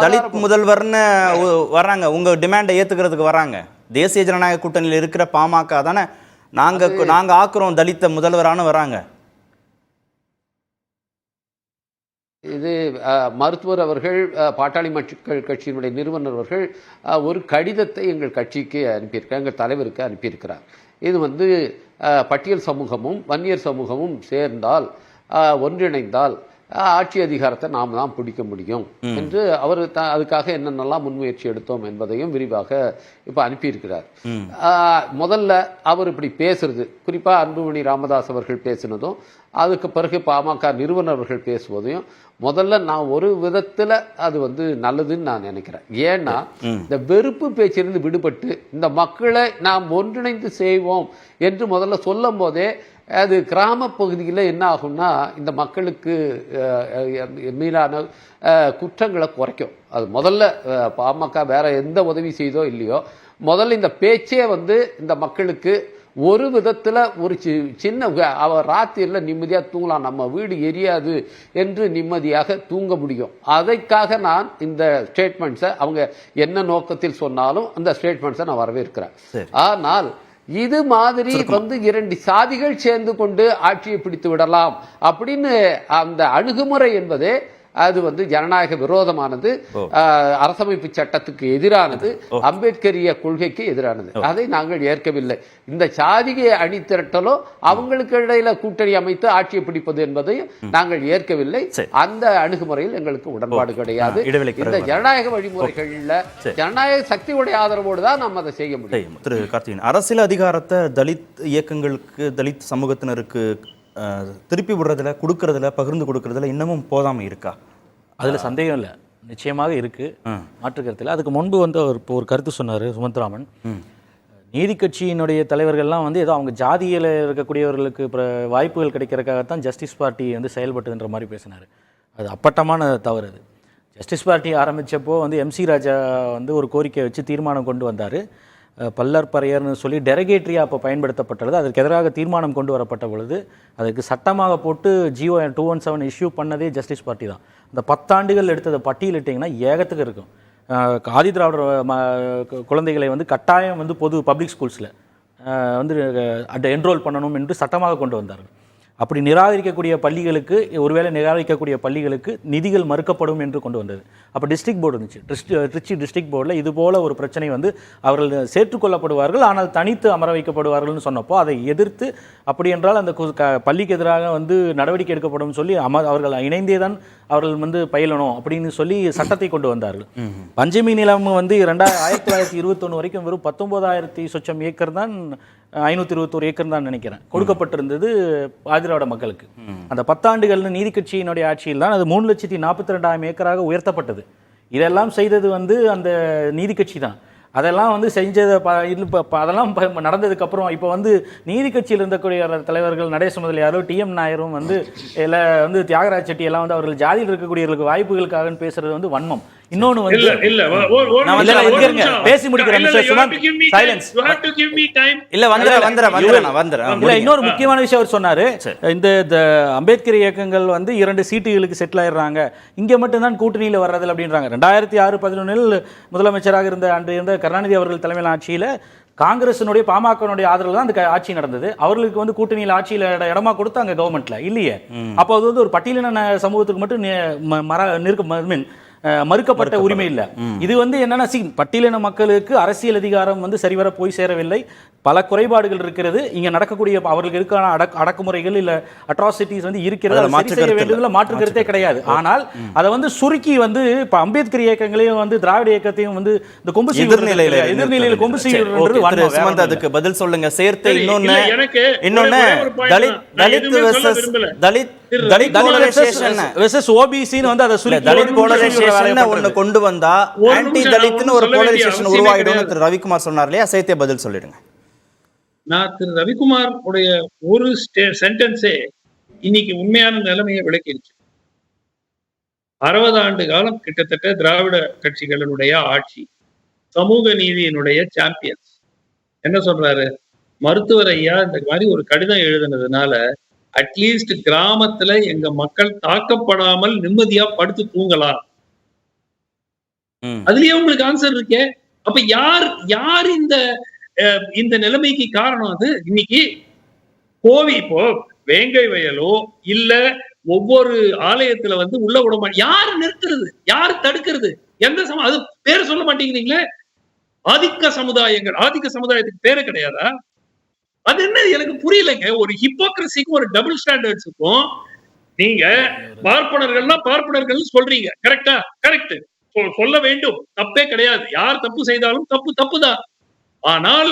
தலித் முதல்வர்னு வர்றாங்க. உங்க டிமாண்டை ஏத்துக்கிறதுக்கு வராங்க. தேசிய ஜனநாயக கூட்டணியில இருக்கிற பாமக தானே நாங்க ஆக்குறோம் தலித்த முதல்வரான வராங்க. இது மருத்துவர் அவர்கள், பாட்டாளி மக்கள் கட்சியினுடைய நிறுவனர் அவர்கள் ஒரு கடிதத்தை எங்கள் கட்சிக்கு அனுப்பியிருக்கிறார், எங்கள் தலைவருக்கு அனுப்பியிருக்கிறார். இது வந்து பட்டியல் சமூகமும் வன்னியர் சமூகமும் சேர்ந்தால் ஒன்றிணைந்தால் ஆட்சி அதிகாரத்தை நாம் தான் பிடிக்க முடியும் என்று அவர் அதுக்காக என்னென்னலாம் முன்முயற்சி எடுத்தோம் என்பதையும் விரிவாக இப்ப அனுப்பியிருக்கிறார். முதல்ல அவர் இப்படி பேசுறது, குறிப்பா அன்புமணி ராமதாஸ் அவர்கள் பேசினதும் அதுக்கு பிறகு பாமக நிறுவனர்கள் பேசுவதையும் முதல்ல நான் ஒரு விதத்துல அது வந்து நல்லதுன்னு நான் நினைக்கிறேன். ஏன்னா இந்த வெறுப்பு பேச்சிலிருந்து விடுபட்டு இந்த மக்களை நாம் ஒன்றிணைந்து செய்வோம் என்று முதல்ல சொல்லும் போதே அது கிராம பகுதியில் என்ன ஆகும்னா இந்த மக்களுக்கு மீதான குற்றங்களை குறைக்கும். அது முதல்ல பாமக வேற எந்த உதவி செய்தோ இல்லையோ முதல்ல இந்த பேச்சே வந்து இந்த மக்களுக்கு ஒரு விதத்தில் ஒரு சின்ன அவர் ராத்திரியில் நிம்மதியாக தூங்கலாம், நம்ம வீடு எரியாது என்று நிம்மதியாக தூங்க முடியும். அதைக்காக நான் இந்த ஸ்டேட்மெண்ட்ஸை அவங்க என்ன நோக்கத்தில் சொன்னாலும் அந்த ஸ்டேட்மெண்ட்ஸை நான் வரவேற்கிறேன். ஆனால் இது மாதிரி வந்து 2 சாதிகள் சேர்ந்து கொண்டு ஆட்சியை பிடித்து விடலாம் அப்படின்னு அந்த அணுகுமுறை என்பதே அது வந்து ஜனநாயக விரோதமானது, அரசமைப்பு சட்டத்துக்கு எதிரானது, அம்பேத்கரிய கொள்கைக்கு எதிரானது. அதை நாங்கள் ஏற்கவில்லை. இந்த சாதியை அணி திரட்டலோ அவங்களுக்கு இடையில கூட்டணி அமைத்து ஆட்சியை பிடிப்பது என்பதையும் நாங்கள் ஏற்கவில்லை. அந்த அணுகுமுறையில் எங்களுக்கு உடன்பாடு கிடையாது. இந்த ஜனநாயக வழிமுறைகள்ல ஜனநாயக சக்தியுடைய ஆதரவோடு தான் நாம் அதை செய்ய முடியும். திரு கார்த்திகேயன், அரசியல் அதிகாரத்தை தலித் இயக்கங்களுக்கு, தலித் சமூகத்தினருக்கு திருப்பி விடுறதுல, கொடுக்கறதுல, பகிர்ந்து கொடுக்கறதுல இன்னமும் போதாம இருக்கா? அதில் சந்தேகம் இல்லை, நிச்சயமாக இருக்கு, மாற்று கருத்தில். அதுக்கு முன்பு வந்து ஒரு கருத்து சொன்னார் சுமந்த்ராமன். நீதி கட்சியினுடைய தலைவர்கள்லாம் வந்து ஏதோ அவங்க ஜாதியில் இருக்கக்கூடியவர்களுக்கு வாய்ப்புகள் கிடைக்கிறதுக்காகத்தான் ஜஸ்டிஸ் பார்ட்டி வந்து செயல்பட்டுன்ற மாதிரி பேசினார். அது அப்பட்டமான தவறு. அது ஜஸ்டிஸ் பார்ட்டி ஆரம்பித்தப்போ வந்து MC ராஜா வந்து ஒரு கோரிக்கை வச்சு தீர்மானம் கொண்டு வந்தார். பல்லர் பறையர்னு சொல்லி டெரகேட்ரியாக அப்போ பயன்படுத்தப்பட்டது. அதற்கு எதிராக தீர்மானம் கொண்டு வரப்பட்ட பொழுது அதுக்கு சட்டமாக போட்டு GO 217 இஷ்யூ பண்ணதே ஜஸ்டிஸ் பார்ட்டி தான். அந்த 10 ஆண்டுகள் எடுத்ததை பட்டியலிட்டிங்கன்னா ஏகத்துக்கு இருக்கும். ஆதி திராவிடர் குழந்தைகளை வந்து கட்டாயம் வந்து பொது பப்ளிக் ஸ்கூல்ஸில் வந்து என்ரோல் பண்ணணும் என்று சட்டமாக கொண்டு வந்தார்கள். அப்படி நிராகரிக்கக்கூடிய பள்ளிகளுக்கு, ஒருவேளை நிராகரிக்கக்கூடிய பள்ளிகளுக்கு நிதிகள் மறுக்கப்படும் என்று கொண்டு வந்தது. அப்போ டிஸ்ட்ரிக்ட் போர்டு இருந்துச்சு. திருச்சி டிஸ்ட்ரிக்ட் போர்டில் இது போல ஒரு பிரச்சனை வந்து அவர்கள் சேர்த்துக்கொள்ளப்படுவார்கள், ஆனால் தனித்து அமர வைக்கப்படுவார்கள்னு சொன்னப்போ அதை எதிர்த்து, அப்படி என்றால் அந்த பள்ளிக்கு எதிராக வந்து நடவடிக்கை எடுக்கப்படும் சொல்லி அவர்கள் இணைந்தே தான் அவர்கள் வந்து பயிலணும் அப்படின்னு சொல்லி சட்டத்தை கொண்டு வந்தார்கள். பஞ்சமி நிலம் வந்து 1921 வரைக்கும் வெறும் 19,000 சொச்சம் ஏக்கர் தான், 521 ஏக்கர் தான் நினைக்கிறேன் கொடுக்கப்பட்டிருந்தது ஆதிராவிட மக்களுக்கு. அந்த 10 ஆண்டுகள் நீதி கட்சியினுடைய ஆட்சியில் தான் அது 3,42,000 ஏக்கராக உயர்த்தப்பட்டது. இதெல்லாம் செய்தது வந்து அந்த நீதி கட்சி தான். அதெல்லாம் வந்து செஞ்சதை அதெல்லாம் நடந்ததுக்கப்புறம் இப்போ வந்து நீதி கட்சியில் இருந்தக்கூடிய தலைவர்கள் நடேச முதலியாரும் டிஎம் நாயரும் வந்து வந்து தியாகராஜ் செட்டி எல்லாம் வந்து அவர்கள் ஜாதியில் இருக்கக்கூடியவர்களுக்கு வாய்ப்புகளுக்காக பேசுறது வந்து வன்மம். இன்னொன்னு வந்து பேசி முடிக்கிறேன். இன்னொரு முக்கியமான விஷயம் அவர் சொன்னாரு, இந்த அம்பேத்கர் இயக்கங்கள் வந்து 2 சீட்டுகளுக்கு செட்டில் ஆயிடுறாங்க, இங்க மட்டும் தான் கூட்டணியில் வர்றதில்லை அப்படின்றாங்க. 2006-11 முதலமைச்சராக இருந்த கருணாநிதி அவர்கள் தலைமையிலான ஆட்சியில காங்கிரசினுடைய பாமகனுடைய ஆதரவு தான் அந்த ஆட்சி நடந்தது. அவர்களுக்கு வந்து கூட்டணியில் ஆட்சியில் இடமா கொடுத்தாங்க கவர்மெண்ட்ல இல்லையே. அப்போ அது வந்து ஒரு பட்டியலின சமூகத்துக்கு மட்டும் மறுக்கப்பட்ட உரிமை இல்லை. இது வந்து என்னன்னா, பட்டியலின மக்களுக்கு அரசியல் அதிகாரம் வந்து சரிவர போய் சேரவில்லை, பல குறைபாடுகள் இருக்கிறது. இங்க நடக்கக்கூடிய அவர்களுக்கு இருக்கான அடக்குமுறைகள் இல்ல அட்ராசிட்டிஸ் வந்து இருக்கிறது, மாற்று கருத்தே கிடையாது. ஆனால் அதை வந்து சுருக்கி வந்து இப்ப அம்பேத்கர் இயக்கங்களையும் வந்து திராவிட இயக்கத்தையும் வந்து இந்த கொம்பு எதிர்நிலையில கொம்பு செய்வது. அதுக்கு பதில் சொல்லுங்க. சேர்த்து இன்னொன்னு தலித் ஓபிசின்னு வந்து அதை சுருக்கி தலித் போலரைசேஷன் ஒன்னு கொண்டு வந்தா ஆன்டி தலித்னு ஒரு போலரைசேஷன் உருவாயிடும் திரு ரவிக்குமார் சொன்னார் இல்லையா? சேர்த்தே பதில் சொல்லிடுங்க. நான் திரு ரவிக்குமார் உடைய ஒரு சென்டென்ஸே இன்னைக்கு உண்மையான நிலைமையை விளக்கிடுச்சு. 60 ஆண்டு காலம் கிட்டத்தட்ட திராவிட கட்சிகளுடைய ஆட்சி, சமூக நீதியினுடைய சாம்பியன்ஸ். என்ன சொல்றாரு மருத்துவர் ஐயா? இந்த மாதிரி ஒரு கடிதம் எழுதுனதுனால அட்லீஸ்ட் கிராமத்துல எங்க மக்கள் தாக்கப்படாமல் நிம்மதியா படுத்து தூங்கலாம். அதுலயே உங்களுக்கு ஆன்சர் இருக்கே. அப்ப யார் இந்த நிலைமைக்கு காரணம்? அது இன்னைக்கு இப்போ வேங்கை வயலோ இல்ல ஒவ்வொரு ஆலயத்துல வந்து உள்ள விட யாரு நிறுத்துறது, யாரு தடுக்கிறது? அது பேரை சொல்ல மாட்டேங்கிறீங்களே. ஆதிக்க சமுதாயத்துக்கு பேரு கிடையாதா? அது என்ன எனக்கு புரியலைங்க. ஒரு ஹிப்போக்ரசிக்கும் ஒரு டபுள் ஸ்டாண்டர்ட்ஸுக்கும் நீங்க பார்ப்பனர்கள் சொல்றீங்க, கரெக்டா? கரெக்ட், சொல்ல வேண்டும், தப்பே கிடையாது. யார் தப்பு செய்தாலும் தப்புதான். ஆனால்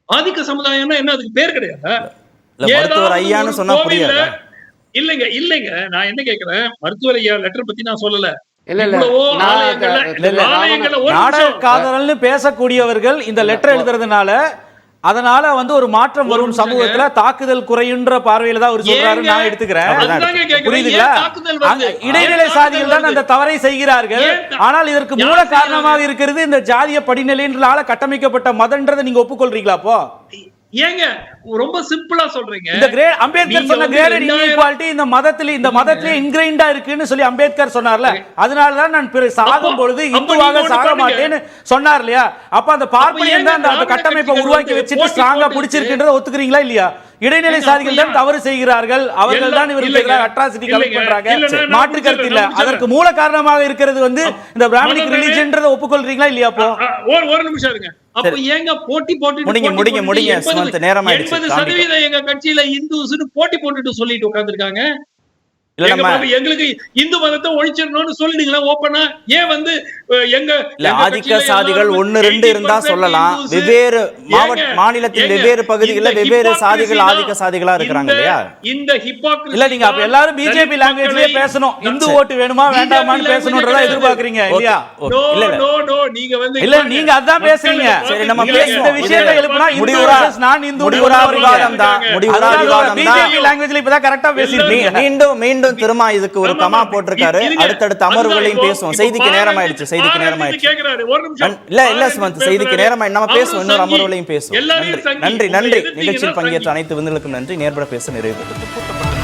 ஆதிக்க சமுதாயம்னா என்ன? அதுக்கு பேர் கிடையாது. இல்லைங்க நான் என்ன கேக்குறேன், மருத்துவர் ஐயா லெட்டர் பத்தி நான் சொல்லல. பேசக்கூடியவர்கள் இந்த லெட்டர் எழுதுறதுனால அதனால வந்து ஒரு மாற்றம் வரும், சமூகத்துல தாக்குதல் குறையுன்ற பார்வையில தான் அவர் சொல்றாரு. நான் எடுத்துக்கிறேன், புரியுதுங்களா? இடைநிலை சாதிகள் தான் அந்த தவறை செய்கிறார்கள். ஆனால் இதற்கு மூல காரணமாக இருக்கிறது இந்த ஜாதிய படிநிலையினால கட்டமைக்கப்பட்ட மதம்ன்றதை நீங்க ஒப்புக்கொள்றீங்களா? அப்போ ஏங்க ரொம்ப சிம்பிளா சொல்றீங்க. இந்த அம்பேத்கர் சொன்ன கிரேடட் இன்இக்வாலிட்டி இந்த மதத்திலே இன்கிரைண்டா இருக்குன்னு சொல்லி அம்பேத்கர் சொன்னார்ல. அதனால தான் நான் சாகும் பொழுது இந்துவாக சாக மாட்டேன்னு சொன்னார் இல்லையா? அப்ப அந்த பார்ப்பனியம் தான் அந்த கட்டமைப்பை உருவாக்கி வச்சுட்டு ஸ்ட்ராங்கா பிடிச்சிருக்குன்றத ஒத்துக்கிறீங்களா இல்லையா? இடைநிலை சாதிகள் தான் தவறு செய்கிறார்கள், அவர்கள் தான் இவர்களுக்கு அட்ராசிட்டி கமிட் பண்றாங்க, மாற்று கருத்து இல்ல. அதற்கு மூல காரணமாக இருக்கிறது வந்து இந்த பிராமணிக் ரிலிஜியன்றத ஒப்புக்கொள்றீங்களா இல்லையா? அப்போ ஒரு நிமிஷம் இருங்க. அப்ப ஏங்க போட்டி முடிங்க சுமந்த், நேரம் ஆயிடுச்சு. 80% எங்க கட்சியில இந்துஸ்னு போட்டி போட்டுட்டு சொல்லிட்டு உட்கார்ந்திருக்காங்க. எங்களுக்கு இந்து மதத்தை ஒழிச்சிடணும்னு சொல்லிடுங்களா ஓப்பனா? ஏன் வந்து எங்க ஆதிக்க சாதிகள் 1-2 இருந்தா சொல்லலாம். வெவ்வேறு மாநிலத்தின் வெவ்வேறு பகுதிகளில் வெவ்வேறு சாதிகள் ஆதிக்க சாதிகளா இருக்கிறாங்க இல்லையா? இந்த ஹிப்போக்ரசி இல்ல, நீங்க அப்ப எல்லாரும் பிஜேபி லாங்குவேஜ்லயே பேசணும். இந்து ஓட்டு வேணுமா வேண்டாமான்னு பேசணும்ன்றத எதிர்பார்க்கறீங்க இல்லையா? நோ நீங்க வந்து இல்ல, நீங்க அதான் பேசுறீங்க. சரி, நம்ம இந்த விஷயத்தை எழுப்புனா இந்து வெர்சஸ் நான் இந்து விவாதம் தான். பிஜேபி லாங்குவேஜ்ல இப்பதான் கரெக்ட்டா பேசிருக்கீங்க. மீண்டும் திரும்ப இதுக்கு ஒரு கமா போட்டிருக்காரு. அடுத்தடுத்த அமர்வுகளையும் பேசுவோம். செய்திக்கு நேரம் ஆயிடுச்சு. இல்ல சுமந்த், செய்திக்கு நேரம் ஆயிடுச்சு. நம்ம பேசுவோம், இன்னொரு அமர்வுகளையும் பேசுவோம். நன்றி. நிகழ்ச்சியில் பங்கேற்ற அனைத்து விருந்தினருக்கும் நன்றி. நேர்பட பேச நிறைவு பெற்றது.